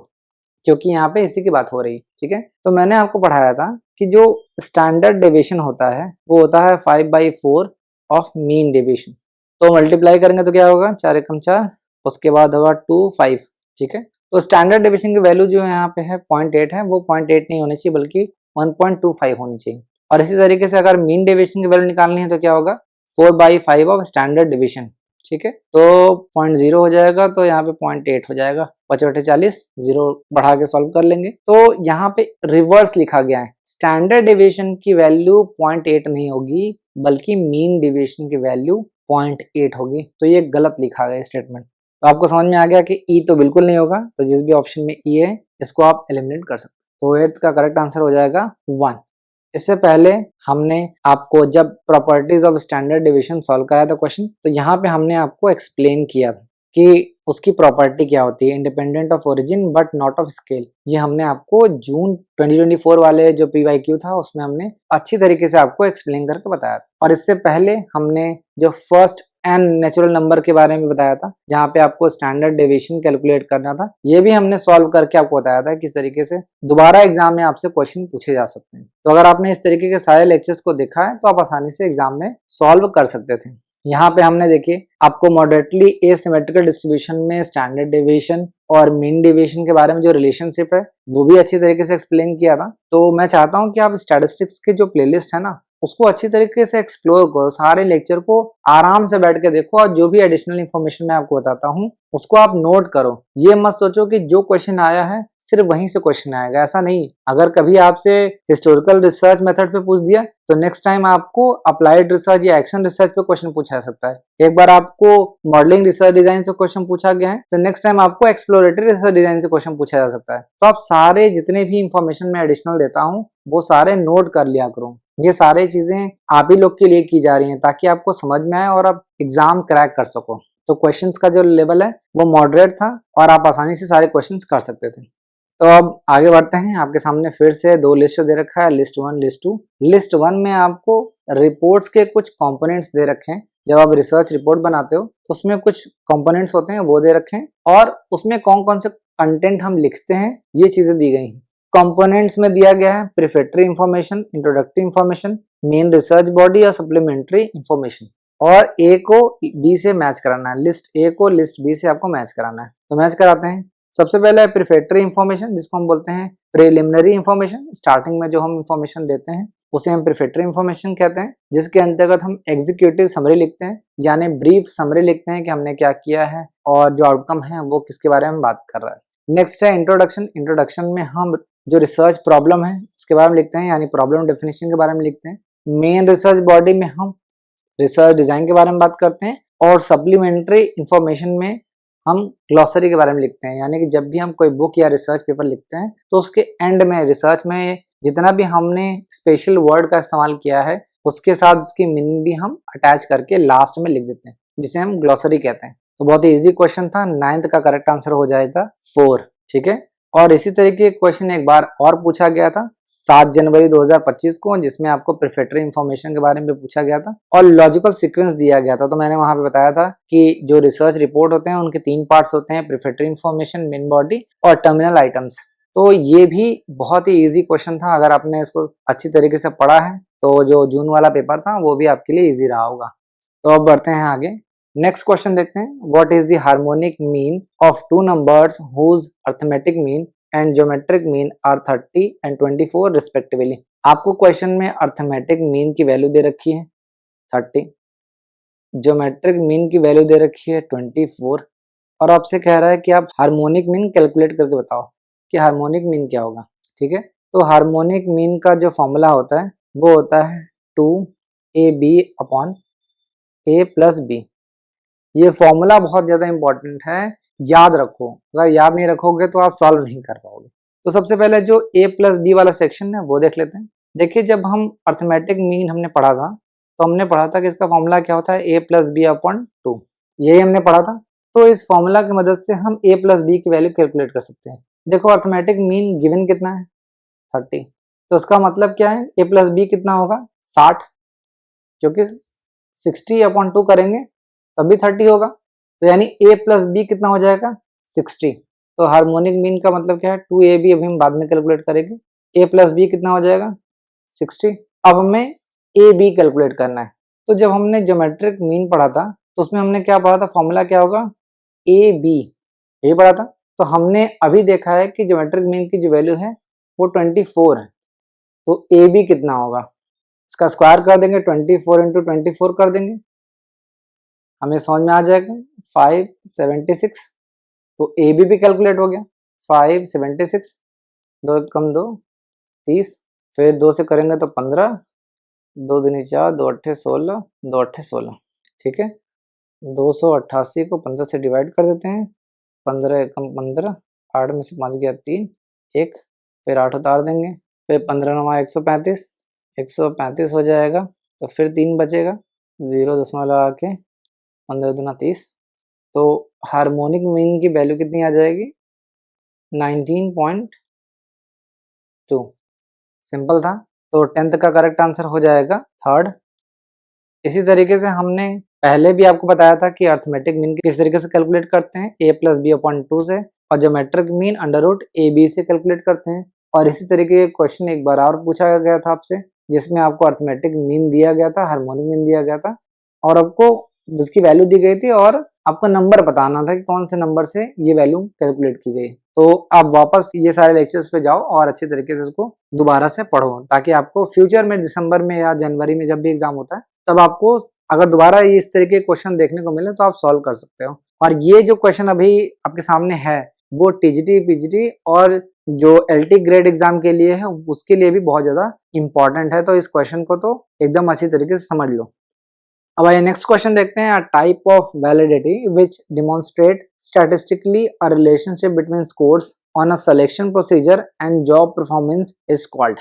क्योंकि यहाँ पे इसी की बात हो रही है, ठीक है। तो मैंने आपको पढ़ाया था कि जो स्टैंडर्ड डिवीजन होता है वो होता है 5/4 ऑफ मीन डिवीजन। तो मल्टीप्लाई करेंगे तो क्या होगा 4 एकम 4, उसके बाद होगा 2 5, ठीक है। तो स्टैंडर्ड डेविएशन की वैल्यू जो यहाँ पे है 0.8 है, वो 0.8 नहीं होनी चाहिए बल्कि 1.25 होनी चाहिए। और इसी तरीके से अगर मीन डेविएशन की वैल्यू निकालनी है तो क्या होगा 4/5 ऑफ स्टैंडर्ड डिवीजन, ठीक है। तो 0.0 हो जाएगा, तो यहाँ पे 0.8 हो जाएगा, 45 0 बढ़ा के सॉल्व कर लेंगे। तो यहाँ पे रिवर्स लिखा गया है, स्टैंडर्ड डेविएशन की वैल्यू 0.8 नहीं होगी बल्कि मीन डेविएशन की वैल्यू 0.8 होगी। तो ये गलत लिखा गया स्टेटमेंट। तो आपको समझ में आ गया कि ई तो बिल्कुल नहीं होगा, तो जिस भी ऑप्शन में ई है इसको आप एलिमिनेट कर सकते हैं। तो 8th का करेक्ट आंसर हो जाएगा 1। इससे पहले हमने आपको जब properties of standard division solve कराया था क्वेश्चन, तो यहाँ पे हमने आपको एक्सप्लेन किया था कि उसकी प्रॉपर्टी क्या होती है, independent of origin but not of scale. ये हमने आपको जून 2024 वाले जो PYQ था उसमें हमने अच्छी तरीके से आपको एक्सप्लेन करके बताया था। और इससे पहले हमने जो फर्स्ट एन नेचुरल नंबर के बारे में बताया था, जहाँ पे आपको स्टैंडर्ड डेविएशन कैलकुलेट करना था, ये भी हमने सॉल्व करके आपको बताया था किस तरीके से दोबारा एग्जाम में आपसे क्वेश्चन पूछे जा सकते हैं। तो अगर आपने इस तरीके के सारे लेक्चर्स को देखा है तो आप आसानी से एग्जाम में सॉल्व कर सकते थे। यहाँ पे हमने देखिए आपको मॉडरेटली एसिमेट्रिकल डिस्ट्रीब्यूशन में स्टैंडर्ड डेविएशन और मीन डेविएशन के बारे में जो रिलेशनशिप है वो भी अच्छी तरीके से एक्सप्लेन किया था। तो मैं चाहता हूँ कि आप स्टैटिस्टिक्स के जो प्लेलिस्ट है ना उसको अच्छी तरीके से एक्सप्लोर करो, सारे लेक्चर को आराम से बैठ के देखो और जो भी एडिशनल इन्फॉर्मेशन मैं आपको बताता हूँ उसको आप नोट करो। ये मत सोचो कि जो क्वेश्चन आया है सिर्फ वहीं से क्वेश्चन आएगा, ऐसा नहीं। अगर कभी आपसे हिस्टोरिकल रिसर्च मेथड पे पूछ दिया तो नेक्स्ट टाइम आपको अप्लाइड रिसर्च या एक्शन रिसर्च पे क्वेश्चन पूछा जा सकता है। एक बार आपको मॉडलिंग रिसर्च डिजाइन से क्वेश्चन पूछा गया है तो नेक्स्ट टाइम आपको एक्सप्लोरेटरी रिसर्च डिजाइन से क्वेश्चन पूछा जा सकता है। तो आप सारे जितने भी इंफॉर्मेशन मैं एडिशनल देता हूँ वो सारे नोट कर लिया करो। ये सारी चीजें आप ही लोग के लिए की जा रही हैं ताकि आपको समझ में आए और आप एग्जाम क्रैक कर सको। तो क्वेश्चंस का जो लेवल है वो मॉडरेट था और आप आसानी से सारे क्वेश्चंस कर सकते थे। तो अब आगे बढ़ते हैं। आपके सामने फिर से 2 लिस्ट दे रखा है, लिस्ट 1 लिस्ट 2। लिस्ट 1 में आपको रिपोर्ट्स के कुछ कंपोनेंट्स दे रखे हैं। जब आप रिसर्च रिपोर्ट बनाते हो तो उसमें कुछ कंपोनेंट्स होते हैं वो दे रखे हैं, और उसमें कौन कौन से कंटेंट हम लिखते हैं ये चीजें दी गई हैं। कंपोनेंट्स में दिया गया है prefatory information, introductory information, main research body और सप्लीमेंट्री इंफॉर्मेशन। और ए को बी से मैच कराना है, लिस्ट ए को लिस्ट बी से आपको मैच कराना है। तो मैच कराते हैं। सबसे पहले है प्रिफेक्टरी इंफॉर्मेशन, जिसको हम बोलते हैं प्रिलिमिनरी इंफॉर्मेशन। स्टार्टिंग में जो हम इंफॉर्मेशन देते हैं उसे हम प्रिफेक्टरी इंफॉर्मेशन कहते हैं, जिसके अंतर्गत हम एग्जीक्यूटिव समरी लिखते हैं, यानी ब्रीफ समरी लिखते हैं कि हमने क्या किया है और जो आउटकम है वो किसके बारे में बात कर रहा है। नेक्स्ट है इंट्रोडक्शन। इंट्रोडक्शन में हम जो रिसर्च प्रॉब्लम है उसके बारे में लिखते हैं, यानी प्रॉब्लम डेफिनेशन के बारे में लिखते हैं। मेन रिसर्च बॉडी में हम रिसर्च डिजाइन के बारे में बात करते हैं, और सप्लीमेंट्री इंफॉर्मेशन में हम ग्लॉसरी के बारे में लिखते हैं, यानी कि जब भी हम कोई बुक या रिसर्च पेपर लिखते हैं तो उसके एंड में रिसर्च में जितना भी हमने स्पेशल वर्ड का इस्तेमाल किया है उसके साथ उसकी मीनिंग भी हम अटैच करके लास्ट में लिख देते हैं, जिसे हम ग्लॉसरी कहते हैं। तो बहुत ही इजी क्वेश्चन था। 9th का करेक्ट आंसर हो जाएगा 4। ठीक है। और इसी तरीके क्वेश्चन एक बार और पूछा गया था 7 जनवरी 2025 को, जिसमें आपको प्रिफेक्टरी इंफॉर्मेशन के बारे में पूछा गया था और लॉजिकल सीक्वेंस दिया गया था। तो मैंने वहां पे बताया था कि जो रिसर्च रिपोर्ट होते हैं उनके 3 पार्ट्स होते हैं, प्रिफेक्टरी इंफॉर्मेशन, मेन बॉडी और टर्मिनल आइटम्स। तो ये भी बहुत ही ईजी क्वेश्चन था। अगर आपने इसको अच्छी तरीके से पढ़ा है तो जो जून वाला पेपर था वो भी आपके लिए ईजी रहा होगा। तो अब बढ़ते हैं आगे। नेक्स्ट क्वेश्चन देखते हैं। What is the harmonic mean of two numbers whose arithmetic mean and geometric mean are 30 and 24 respectively. आपको क्वेश्चन में अरिथमेटिक मीन की वैल्यू दे रखी है 30, ज्योमेट्रिक मीन की वैल्यू दे रखी है 24, और आपसे कह रहा है कि आप हार्मोनिक मीन कैलकुलेट करके बताओ कि हार्मोनिक मीन क्या होगा। ठीक है। तो हार्मोनिक मीन का जो फॉर्मूला होता है वो होता है 2ab upon a plus B. ये फॉर्मूला बहुत ज्यादा इंपॉर्टेंट है, याद रखो। अगर याद नहीं रखोगे तो आप सॉल्व नहीं कर पाओगे। तो सबसे पहले जो a प्लस बी वाला सेक्शन है वो देख लेते हैं। देखिए, जब हम अरिथमेटिक मीन हमने पढ़ा था तो हमने पढ़ा था कि इसका फॉर्मूला क्या होता है, a प्लस बी अपॉन 2। यही हमने पढ़ा था। तो इस फॉर्मूला की मदद से हम a प्लस बी की वैल्यू कैलकुलेट कर सकते हैं। देखो, अरिथमेटिक मीन गिवन कितना है 30, तो उसका मतलब क्या है, a प्लस बी कितना होगा 60, क्योंकि 60 अपॉन 2 करेंगे तब भी 30 होगा। तो यानी a प्लस बी कितना हो जाएगा 60। तो हार्मोनिक मीन का मतलब क्या है 2ab, अभी हम बाद में कैलकुलेट करेंगे। a प्लस बी कितना हो जाएगा 60। अब हमें ए बी कैलकुलेट करना है। तो जब हमने ज्योमेट्रिक मीन पढ़ा था तो उसमें हमने क्या पढ़ा था, फॉर्मूला क्या होगा ए बी, यही पढ़ा था। तो हमने अभी देखा है कि ज्योमेट्रिक मीन की जो वैल्यू है वो 24 है। तो ए बी कितना होगा, इसका स्क्वायर कर देंगे, 24 इंटू 24 कर देंगे, हमें समझ में आ जाएगा 576। तो ए बी भी कैलकुलेट हो गया 576, 2 कम 2 30, फिर 2 से करेंगे तो 15, 2 दूनी 4, 2 अट्ठे 16, 2 अट्ठे 16। ठीक है। 288 को 15 से डिवाइड कर देते हैं, 15 कम 15, 8 में से 5 गया 3, 1, फिर 8 उतार देंगे, फिर 15 9 135, 135 हो जाएगा। तो फिर 3 बचेगा, 0 दशमलव लगा के 15 दूना 30। तो हार्मोनिक मीन की वैल्यू कितनी आ जाएगी 19.2। सिंपल था। तो 10th का करेक्ट आंसर हो जाएगा 3rd। इसी तरीके से हमने पहले भी आपको बताया था कि अरिथमेटिक मीन किस तरीके से कैलकुलेट करते हैं, a प्लस बी अपॉन 2 से, और geometric mean under root A B से कैलकुलेट करते हैं। और इसी तरीके का क्वेश्चन एक बार और पूछा गया था आपसे, जिसमें आपको अरिथमेटिक मीन दिया गया था, हार्मोनिक मीन दिया गया था, और आपको जिसकी वैल्यू दी गई थी और आपको नंबर बताना था कि कौन से नंबर से ये वैल्यू कैलकुलेट की गई। तो आप वापस ये सारे लेक्चर्स पे जाओ और अच्छे तरीके से उसको दोबारा से पढ़ो, ताकि आपको फ्यूचर में दिसंबर में या जनवरी में जब भी एग्जाम होता है तब आपको अगर दोबारा इस तरीके के क्वेश्चन देखने को मिले तो आप सॉल्व कर सकते हो। और ये जो क्वेश्चन अभी आपके सामने है वो टीजीटी, पीजीटी और जो एलटी ग्रेड एग्जाम के लिए है उसके लिए भी बहुत ज्यादा इंपॉर्टेंट है। तो इस क्वेश्चन को तो एकदम अच्छी तरीके से समझ लो। अब आइए नेक्स्ट क्वेश्चन देखते हैं। Type of validity which demonstrate statistically a relationship between scores on a selection procedure and job performance is called.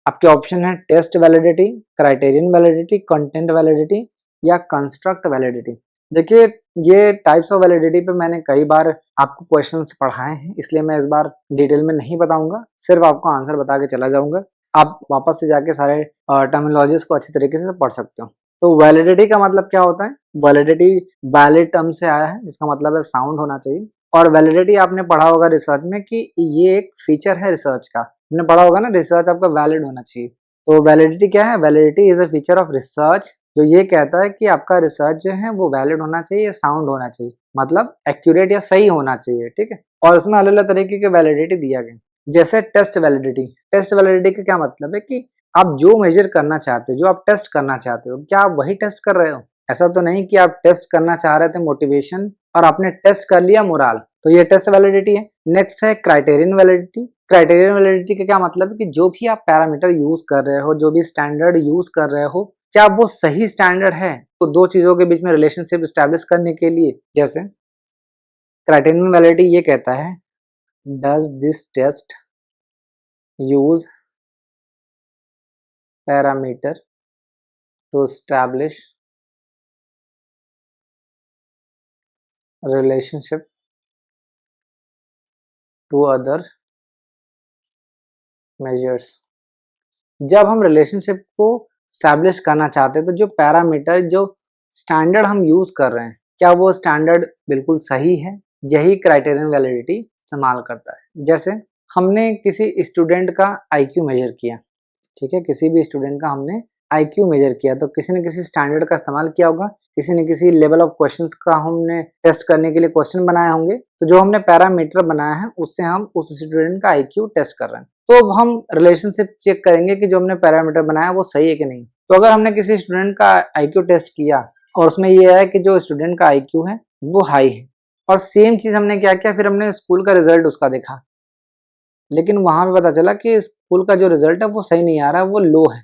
आपके ऑप्शन है test validity, criterion validity, content validity या कंस्ट्रक्ट वैलिडिटी। देखिए, ये टाइप्स ऑफ वैलिडिटी पे मैंने कई बार आपको questions पढ़ाए हैं, इसलिए मैं इस बार डिटेल में नहीं बताऊंगा, सिर्फ आपको आंसर बता के चला जाऊंगा। आप वापस से जाके सारे टर्मिनोलॉजीज को अच्छी तरीके से पढ़ सकते हो। तो वैलिडिटी का मतलब क्या होता है? वैलिडिटी वैलिड टर्म से आया है, जिसका मतलब है साउंड होना चाहिए। और वैलिडिटी आपने पढ़ा होगा रिसर्च में कि ये एक फीचर है रिसर्च का, आपने पढ़ा होगा ना, रिसर्च आपका वैलिड होना चाहिए। तो वैलिडिटी क्या है? Validity is a feature of research, जो ये कहता है कि आपका रिसर्च जो है वो वैलिड होना चाहिए, साउंड होना चाहिए, मतलब एक्यूरेट या सही होना चाहिए, ठीक है। और इसमें अलग अलग तरीके के वैलिडिटी दिया गया, जैसे टेस्ट वैलिडिटी। टेस्ट वैलिडिटी का क्या मतलब है कि आप जो मेजर करना चाहते हो, जो आप टेस्ट करना चाहते हो, क्या आप वही टेस्ट कर रहे हो? ऐसा तो नहीं कि आप टेस्ट करना चाह रहे थे मोटिवेशन और आपने टेस्ट कर लिया मोरल। तो ये टेस्ट वैलिडिटी है। नेक्स्ट है क्राइटेरियन वैलिडिटी। क्राइटेरियन वैलिडिटी का क्या मतलब है कि जो भी आप पैरामीटर यूज कर रहे हो, जो भी स्टैंडर्ड यूज कर रहे हो, क्या वो सही स्टैंडर्ड है? तो दो चीजों के बीच में रिलेशनशिप स्टैब्लिश करने के लिए, जैसे क्राइटेरियन वैलिडिटी ये कहता है, does this test use parameter to establish relationship to other measures। जब हम रिलेशनशिप को स्टैब्लिश करना चाहते हैं तो जो पैरामीटर, जो स्टैंडर्ड हम यूज कर रहे हैं, क्या वो स्टैंडर्ड बिल्कुल सही है? यही क्राइटेरियन वैलिडिटी इस्तेमाल करता है। जैसे हमने किसी स्टूडेंट का आईक्यू मेजर किया, ठीक है, किसी भी स्टूडेंट का हमने आईक्यू मेजर किया, तो किसी न किसी स्टैंडर्ड का इस्तेमाल किया होगा, किसी न किसी लेवल ऑफ क्वेश्चंस का हमने टेस्ट करने के लिए क्वेश्चन बनाए होंगे। तो जो हमने पैरामीटर बनाया है उससे हम उस स्टूडेंट का आईक्यू टेस्ट कर रहे हैं। तो हम रिलेशनशिप चेक करेंगे कि जो हमने पैरामीटर बनाया वो सही है कि नहीं। तो अगर हमने किसी स्टूडेंट का आईक्यू टेस्ट किया और उसमें ये है कि जो स्टूडेंट का आईक्यू है वो हाई है, और सेम चीज हमने क्या किया, फिर हमने स्कूल का रिजल्ट उसका देखा, लेकिन वहां पे पता चला कि स्कूल का जो रिजल्ट है वो सही नहीं आ रहा, वो लो है।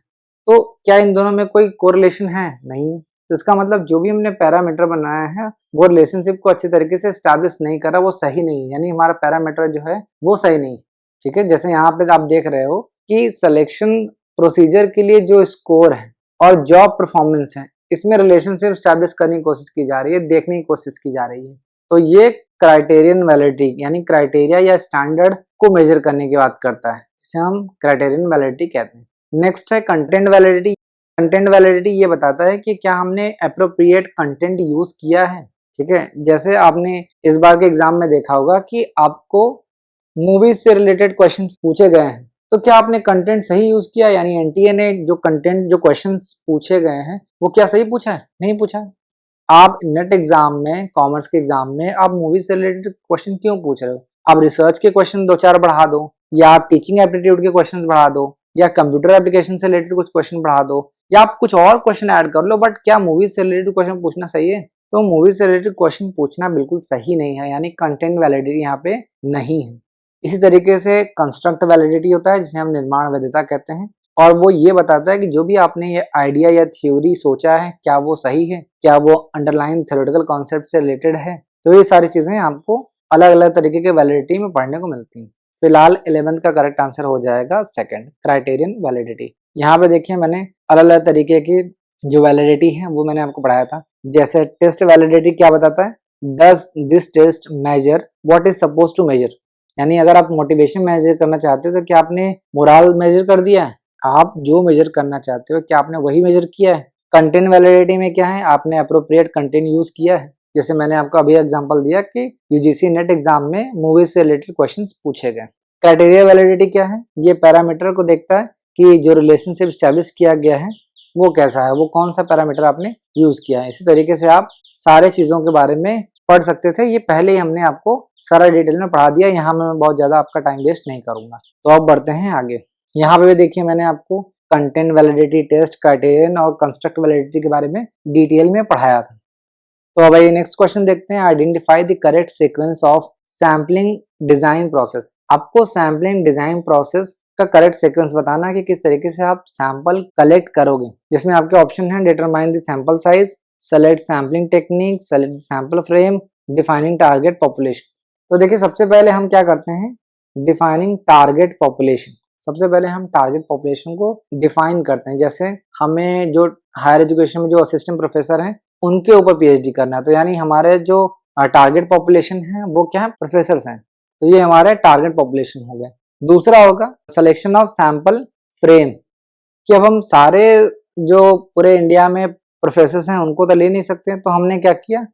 तो क्या इन दोनों में कोई कोरिलेशन है? नहीं। तो इसका मतलब जो भी हमने पैरामीटर बनाया है वो रिलेशनशिप को अच्छी तरीके से स्टैब्लिश नहीं कर रहा, वो सही नहीं है, यानी हमारा पैरामीटर जो है वो सही नहीं, ठीक है। जैसे यहाँ पे आप देख रहे हो कि सिलेक्शन प्रोसीजर के लिए जो स्कोर है और जॉब परफॉर्मेंस है, इसमें रिलेशनशिप स्टैब्लिश करने की कोशिश की जा रही है, देखने की कोशिश की जा रही है। तो ये क्राइटेरियन वैलिडिटी यानी क्राइटेरिया या स्टैंडर्ड को मेजर करने की बात करता है, जिसे हम क्राइटेरियन वैलिडिटी कहते हैं। नेक्स्ट है कंटेंट वैलिडिटी। कंटेंट वैलिडिटी ये बताता है कि क्या हमने एप्रोप्रिएट कंटेंट यूज किया है, ठीक है। जैसे आपने इस बार के एग्जाम में देखा होगा कि आपको मूवीज से रिलेटेड क्वेश्चन पूछे गए हैं, तो क्या आपने कंटेंट सही यूज किया? यानी एनटीए ने जो कंटेंट, जो क्वेश्चंस पूछे गए हैं वो क्या सही पूछा है? नहीं पूछा है। आप नेट एग्जाम में, कॉमर्स के एग्जाम में आप मूवी से रिलेटेड क्वेश्चन क्यों पूछ रहे हो? आप रिसर्च के क्वेश्चन दो चार बढ़ा दो, या आप टीचिंग एप्टीट्यूड के क्वेश्चन बढ़ा दो, या कंप्यूटर एप्लीकेशन से रिलेटेड कुछ क्वेश्चन बढ़ा दो, या आप कुछ और क्वेश्चन ऐड कर लो, बट क्या मूवी से रिलेटेड क्वेश्चन पूछना सही है? तो मूवी से रिलेटेड क्वेश्चन पूछना बिल्कुल सही नहीं है, यानी कंटेंट वैलिडिटी यहाँ पे नहीं है। इसी तरीके से कंस्ट्रक्ट वैलिडिटी होता है, जिसे हम निर्माण वैधता कहते हैं, और वो ये बताता है कि जो भी आपने ये आइडिया या थ्योरी सोचा है, क्या वो सही है, क्या वो अंडरलाइन थ्योरेटिकल कॉन्सेप्ट से रिलेटेड है। तो ये सारी चीजें आपको अलग अलग तरीके के वैलिडिटी में पढ़ने को मिलती हैं। फिलहाल 11th का करेक्ट आंसर हो जाएगा सेकंड, क्राइटेरियन वैलिडिटी। यहाँ पे देखिए मैंने अलग अलग तरीके की जो वैलिडिटी है वो मैंने आपको पढ़ाया था। जैसे टेस्ट वैलिडिटी क्या बताता है, does this test measure what is suppose to measure, यानी अगर आप मोटिवेशन मेजर करना चाहते हो तो क्या आपने मोरल मेजर कर दिया है? आप जो मेजर करना चाहते हो क्या आपने वही मेजर किया है? कंटेंट वैलिडिटी में क्या है, आपने अप्रोप्रिएट कंटेंट यूज किया है। जैसे मैंने आपको अभी एग्जांपल दिया कि यूजीसी नेट एग्जाम में मूवीज से रिलेटेड क्वेश्चंस पूछे गए। क्राइटेरिया वैलिडिटी क्या है, ये पैरामीटर को देखता है कि जो रिलेशनशिप स्टैब्लिश किया गया है वो कैसा है, वो कौन सा पैरामीटर आपने यूज किया है। इसी तरीके से आप सारे चीजों के बारे में पढ़ सकते थे, ये पहले ही हमने आपको सारा डिटेल में पढ़ा दिया, यहाँ मैं बहुत ज्यादा आपका टाइम वेस्ट नहीं करूंगा। तो अब बढ़ते हैं आगे। यहाँ पे भी देखिए मैंने आपको कंटेंट वैलिडिटी, टेस्ट, क्राइटेरियन और कंस्ट्रक्ट वैलिडिटी के बारे में डिटेल में पढ़ाया था। तो अब ये नेक्स्ट क्वेश्चन देखते हैं, identify the correct sequence of sampling design process. आपको सैम्पलिंग डिजाइन प्रोसेस का करेक्ट सीक्वेंस बताना है कि किस तरीके से आप सैंपल कलेक्ट करोगे, जिसमें आपके ऑप्शन है determine the sample size, select sampling technique, select sample frame, defining target population. तो देखिए सबसे पहले हम क्या करते हैं, डिफाइनिंग टारगेट पॉपुलेशन। सबसे पहले हम टारगेट पॉपुलेशन को डिफाइन करते हैं। जैसे हमें जो हायर एजुकेशन में जो असिस्टेंट प्रोफेसर हैं उनके ऊपर पीएचडी करना है, तो यानी हमारे जो टारगेट पॉपुलेशन है वो क्या है, प्रोफेसर हैं। तो ये हमारे टारगेट पॉपुलेशन हो गए। दूसरा होगा सिलेक्शन ऑफ सैंपल फ्रेम कि अब हम सारे जो पूरे इंडिया में प्रोफेसर हैं उनको तो ले नहीं सकते, तो हमने क्या किया,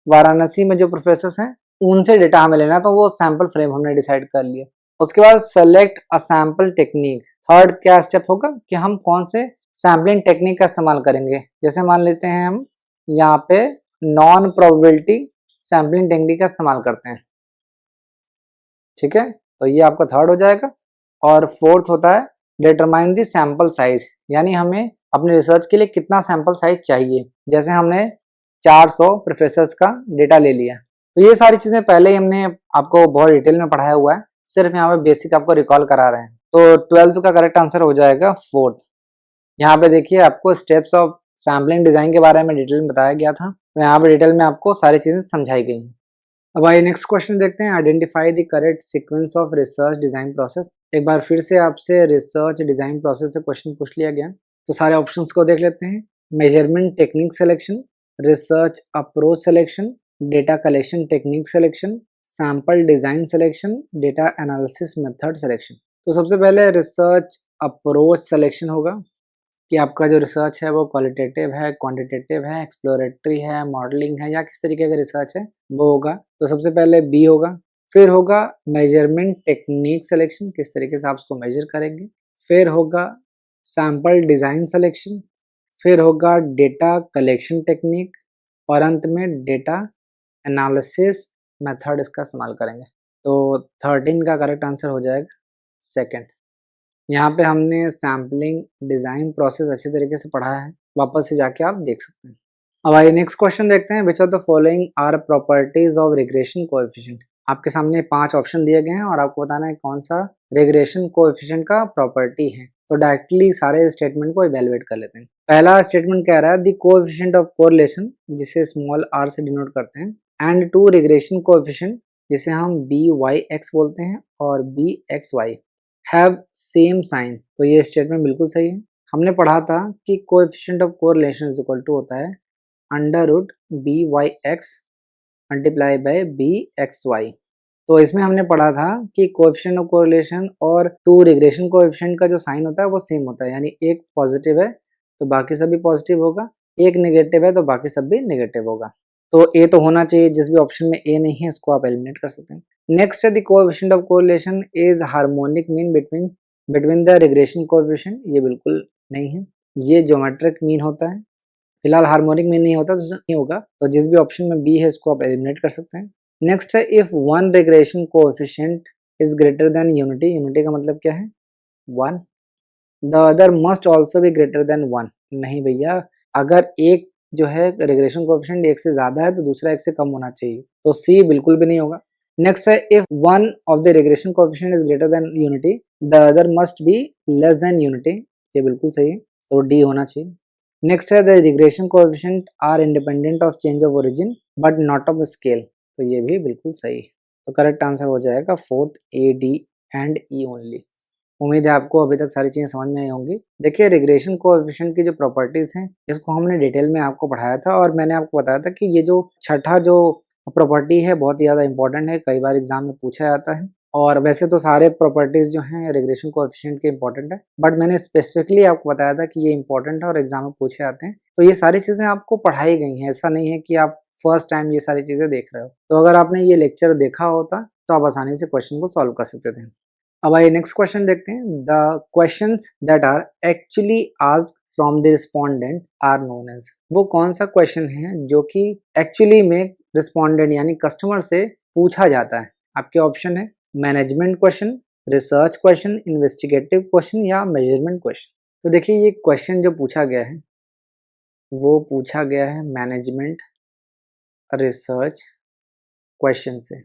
वाराणसी में जो प्रोफेसर हैं उनसे डेटा हमें लेना, तो वो सैंपल फ्रेम हमने डिसाइड कर लिया। उसके बाद select a sample technique, third क्या स्टेप होगा कि हम कौन से सैम्पलिंग टेक्निक का इस्तेमाल करेंगे। जैसे मान लेते हैं हम यहाँ पे नॉन प्रोबेबिलिटी सैम्पलिंग टेक्निक का इस्तेमाल करते हैं, ठीक है, तो ये आपका थर्ड हो जाएगा। और फोर्थ होता है डिटरमाइन द सैंपल साइज, यानी हमें अपने रिसर्च के लिए कितना सैंपल साइज चाहिए। जैसे हमने 400 प्रोफेसर्स का डेटा ले लिया, तो ये सारी चीजें पहले ही हमने आपको बहुत डिटेल में पढ़ाया हुआ है, सिर्फ यहाँ पे बेसिक आपको रिकॉल करा रहे हैं। तो 12th का करेक्ट आंसर हो जाएगा फोर्थ। यहाँ पे देखिए आपको स्टेप्स ऑफ सैम्पलिंग डिजाइन के बारे में डिटेल में बताया गया था, तो यहाँ पे डिटेल में आपको सारी चीजें समझाई गई हैं। अब आइए नेक्स्ट क्वेश्चन देखते हैं, identify the correct sequence of research design process. एक बार फिर से आपसे रिसर्च डिजाइन प्रोसेस से क्वेश्चन पूछ लिया गया, तो सारे ऑप्शंस को देख लेते हैं। Measurement technique selection, research approach selection, data collection technique selection, sample design selection, data analysis method selection. तो सबसे पहले रिसर्च अप्रोच सिलेक्शन होगा कि आपका जो रिसर्च है वो क्वालिटेटिव है, क्वांटिटेटिव है, एक्सप्लोरेटरी है, मॉडलिंग है, या किस तरीके का रिसर्च है वो होगा। तो सबसे पहले बी होगा। फिर होगा मेजरमेंट टेक्निक सिलेक्शन, किस तरीके से आप उसको मेजर करेंगे। फिर होगा सैंपल डिजाइन सिलेक्शन, फिर होगा डेटा कलेक्शन टेक्निक, और अंत में डेटा एनालिसिस मेथड इसका इस्तेमाल करेंगे। तो 13 का करेक्ट आंसर हो जाएगा सेकेंड। यहाँ पे हमने सैम्पलिंग डिजाइन प्रोसेस अच्छे तरीके से पढ़ा है, वापस से जाके आप देख सकते हैं। अब आइए नेक्स्ट क्वेश्चन देखते हैं, which of the following are properties of regression coefficient. आपके सामने 5 ऑप्शन दिए गए हैं और आपको बताना है कौन सा रिग्रेशन कोएफिशिएंट का प्रॉपर्टी है। तो डायरेक्टली सारे स्टेटमेंट को इवेलुएट कर लेते हैं। पहला स्टेटमेंट कह रहा है द कोएफिशिएंट ऑफ कोरिलेशन, जिसे स्मॉल r से डिनोट करते हैं, एंड टू रिग्रेशन कोएफिशिएंट, जिसे हम BYX बोलते हैं, और BXY हैव सेम साइन। तो ये स्टेटमेंट बिल्कुल सही है। हमने पढ़ा था कि coefficient of correlation is equal to होता है under root BYX multiply by BXY। तो इसमें हमने पढ़ा था कि कोएफिशिएंट ऑफ कोरिलेशन और टू रिग्रेशन कोएफिशिएंट का जो साइन होता है वो सेम होता है, यानी एक पॉजिटिव है तो बाकी सब भी पॉजिटिव होगा, एक नेगेटिव है तो बाकी सब भी नेगेटिव होगा। तो ए तो होना चाहिए, जिस भी ऑप्शन में ए नहीं है इसको आप एलिमिनेट कर सकते हैं। नेक्स्ट है the coefficient of correlation is harmonic mean between the regression coefficient. ये बिल्कुल नहीं है, ये ज्योमेट्रिक मीन होता है। फिलहाल हार्मोनिक मीन नहीं होता तो नहीं होगा, तो जिस भी ऑप्शन में बी है इसको आप एलिमिनेट कर सकते हैं। नेक्स्ट है if one regression coefficient is greater than unity. Unity का मतलब क्या है, 1। The other must also be greater than 1। नहीं भैया, अगर एक जो है रिग्रेशन कोएफिशिएंट एक से ज्यादा है तो दूसरा एक से कम होना चाहिए, तो सी बिल्कुल भी नहीं होगा। नेक्स्ट है if one of the regression coefficient is greater than unity the other must be less than unity. ये बिल्कुल सही है, तो डी होना चाहिए। नेक्स्ट है the regression coefficient are independent of change of origin but not of scale. तो ये भी बिल्कुल सही है। तो करेक्ट आंसर हो जाएगा fourth, A, D and E only. उम्मीद है आपको अभी तक सारी चीज़ें समझ में आई होंगी। देखिए रिग्रेशन कोएफिशिएंट की जो प्रॉपर्टीज़ हैं इसको हमने डिटेल में आपको पढ़ाया था, और मैंने आपको बताया था कि ये जो छठा जो प्रॉपर्टी है बहुत ही ज़्यादा इंपॉर्टेंट है, कई बार एग्जाम में पूछा जाता है। और वैसे तो सारे प्रॉपर्टीज़ जो हैं रिग्रेशन कोएफिशिएंट के इंपॉर्टेंट है, बट मैंने स्पेसिफिकली आपको बताया था कि ये इंपॉर्टेंट है और एग्जाम में पूछे जाते हैं। तो ये सारी चीज़ें आपको पढ़ाई गई हैं, ऐसा नहीं है कि आप फर्स्ट टाइम ये सारी चीज़ें देख रहे हो। तो अगर आपने ये लेक्चर देखा होता तो आप आसानी से क्वेश्चन को सॉल्व कर सकते थे। अब आइए नेक्स्ट क्वेश्चन देखते हैं, the questions that are actually asked from the respondent are known as. वो कौन सा क्वेश्चन है जो कि एक्चुअली में रिस्पोंडेंट यानी कस्टमर से पूछा जाता है। आपके ऑप्शन है management question, research question, investigative question या मेजरमेंट क्वेश्चन। तो देखिए ये क्वेश्चन जो पूछा गया है वो पूछा गया है मैनेजमेंट रिसर्च क्वेश्चन से।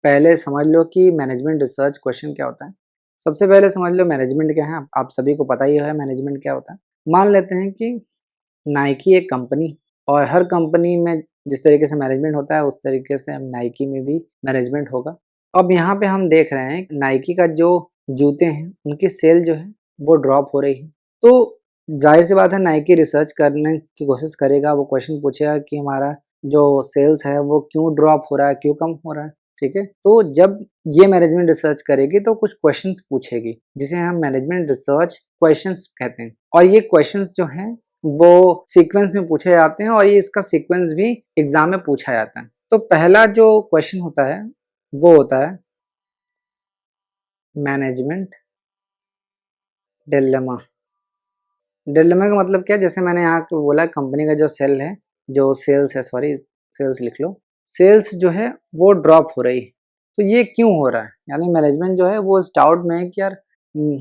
पहले समझ लो कि मैनेजमेंट रिसर्च क्वेश्चन क्या होता है। सबसे पहले समझ लो मैनेजमेंट क्या है, आप सभी को पता ही है मैनेजमेंट क्या होता है। मान लेते हैं कि नाइकी एक कंपनी, और हर कंपनी में जिस तरीके से मैनेजमेंट होता है उस तरीके से नाइकी में भी मैनेजमेंट होगा। अब यहाँ पे हम देख रहे हैं नाइकी का जो जूते हैं उनकी सेल जो है वो ड्रॉप हो रही है। तो जाहिर सी बात है नाइकी रिसर्च करने की कोशिश करेगा, वो क्वेश्चन पूछेगा कि हमारा जो सेल्स है वो क्यों ड्रॉप हो रहा है, क्यों कम हो रहा है। ठीक है। तो जब ये मैनेजमेंट रिसर्च करेगी तो कुछ क्वेश्चंस पूछेगी, जिसे हम मैनेजमेंट रिसर्च क्वेश्चंस कहते हैं। और ये क्वेश्चंस जो हैं वो सीक्वेंस में पूछे जाते हैं और ये इसका सीक्वेंस भी एग्जाम में पूछा जाता है। तो पहला जो क्वेश्चन होता है वो होता है मैनेजमेंट डिलेमा। डिलेमा का मतलब क्या है, जैसे मैंने यहाँ को बोला कंपनी का जो सेल है, जो सेल्स है, सॉरी सेल्स लिख लो, सेल्स जो है वो ड्रॉप हो रही है। तो ये क्यों हो रहा है, यानी मैनेजमेंट जो है वो इस डाउट में है कि यार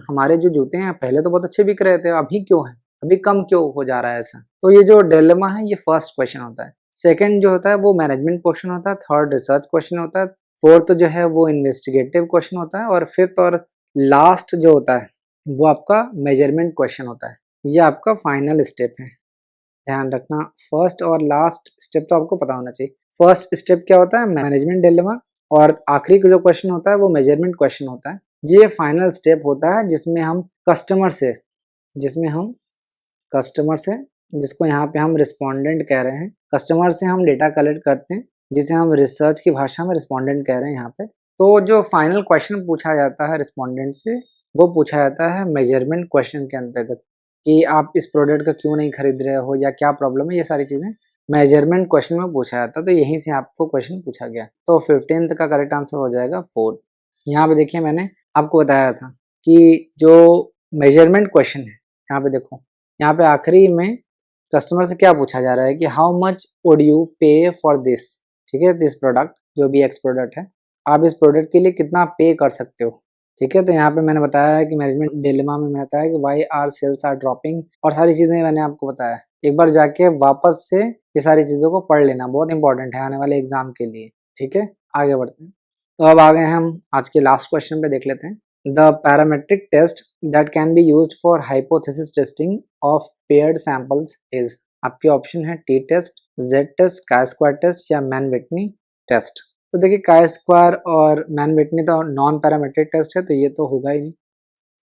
हमारे जो जूते हैं पहले तो बहुत अच्छे बिक रहे थे, अभी क्यों है, अभी कम क्यों हो जा रहा है ऐसा। तो ये जो डिलेमा है ये फर्स्ट क्वेश्चन होता है। सेकंड जो होता है वो मैनेजमेंट क्वेश्चन होता है। थर्ड रिसर्च क्वेश्चन होता है। फोर्थ जो है वो इन्वेस्टिगेटिव क्वेश्चन होता है। और फिफ्थ और लास्ट जो होता है वो आपका मेजरमेंट क्वेश्चन होता है। ये आपका फाइनल स्टेप है, ध्यान रखना। फर्स्ट और लास्ट स्टेप तो आपको पता होना चाहिए। फर्स्ट स्टेप क्या होता है, मैनेजमेंट डिलेमा, और आखिरी जो क्वेश्चन होता है वो मेजरमेंट क्वेश्चन होता है। ये फाइनल स्टेप होता है जिसमें हम कस्टमर से जिसको यहाँ पे हम रिस्पोंडेंट कह रहे हैं, कस्टमर से हम डेटा कलेक्ट करते हैं, जिसे हम रिसर्च की भाषा में रिस्पोंडेंट कह रहे हैं यहाँ पे। तो जो फाइनल क्वेश्चन पूछा जाता है रिस्पोंडेंट से वो पूछा जाता है मेजरमेंट क्वेश्चन के अंतर्गत, कि आप इस प्रोडक्ट का क्यों नहीं खरीद रहे हो या क्या प्रॉब्लम है, ये सारी चीज़ें मेजरमेंट क्वेश्चन में पूछा जाता है। तो यहीं से आपको क्वेश्चन पूछा गया। तो 15th का करेक्ट आंसर हो जाएगा 4। यहाँ पे देखिए मैंने आपको बताया था कि जो मेजरमेंट क्वेश्चन है, यहाँ पे देखो, यहाँ पे आखिरी में कस्टमर से क्या पूछा जा रहा है कि हाउ मच वुड यू पे फॉर दिस, ठीक है, दिस प्रोडक्ट, जो भी एक्स प्रोडक्ट है, आप इस प्रोडक्ट के लिए कितना पे कर सकते हो, ठीक है। तो यहाँ पे मैंने बताया है कि मैनेजमेंट डिलेमा में मैंने बताया कि why are sales are dropping, और सारी चीज़ें मैंने आपको बताया। एक बार जाके वापस से ये सारी चीज़ों को पढ़ लेना, बहुत इंपॉर्टेंट है आने वाले एग्जाम के लिए, ठीक है। आगे बढ़ते हैं। तो अब आ गए हम आज के लास्ट क्वेश्चन पे, देख लेते हैं। The parametric test that can be used for hypothesis testing of paired samples is, आपके ऑप्शन है T test, Z test, chi square test या मैन विटनी टेस्ट। तो देखिए काय स्क्वायर और मैन विटनी तो नॉन पैरामेट्रिक टेस्ट है, तो ये तो होगा ही नहीं।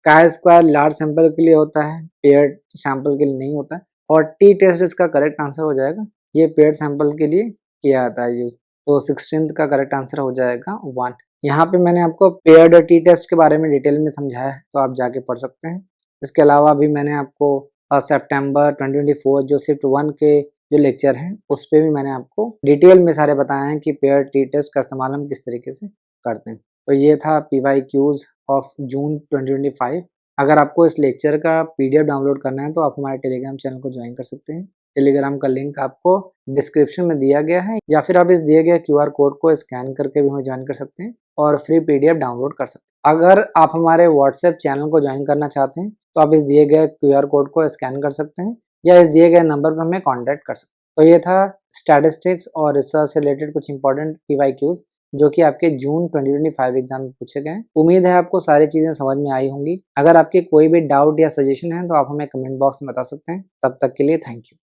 काय स्क्वायर लार्ज सैंपल के लिए होता है, पेयर्ड सैंपल के लिए नहीं होता है। और टी टेस्ट इसका करेक्ट आंसर हो जाएगा, ये पेयर्ड सैंपल के लिए किया जाता है यूज। तो 16th का करेक्ट आंसर हो जाएगा 1। यहाँ पे मैंने आपको पेयर्ड टी टेस्ट के बारे में डिटेल में समझाया है, तो आप जाके पढ़ सकते हैं। इसके अलावा भी मैंने आपको सितंबर 2024 जो शिफ्ट 1 के जो लेक्चर हैं उस पे भी मैंने आपको डिटेल में सारे बताए हैं कि पेयर टी टेस्ट का इस्तेमाल हम किस तरीके से करते हैं। तो ये था PYQs ऑफ जून 2025। अगर आपको इस लेक्चर का PDF डाउनलोड करना है तो आप हमारे टेलीग्राम चैनल को ज्वाइन कर सकते हैं। टेलीग्राम का लिंक आपको डिस्क्रिप्शन में दिया गया है, या फिर आप इस दिए गए QR कोड को स्कैन करके भी हमें ज्वाइन कर सकते हैं और फ्री PDF डाउनलोड कर सकते हैं। अगर आप हमारे व्हाट्सएप चैनल को ज्वाइन करना चाहते हैं तो आप इस दिए गए QR कोड को स्कैन कर सकते हैं या इस दिए गए नंबर पर हमें कॉन्टैक्ट कर सकते हैं। तो ये था स्टैटिस्टिक्स और रिसर्च से रिलेटेड कुछ इंपॉर्टेंट PYQs जो कि आपके जून 2025 एग्जाम में पूछे गए हैं। उम्मीद है आपको सारी चीज़ें समझ में आई होंगी। अगर आपके कोई भी डाउट या सजेशन है तो आप हमें कमेंट बॉक्स में बता सकते हैं। तब तक के लिए थैंक यू।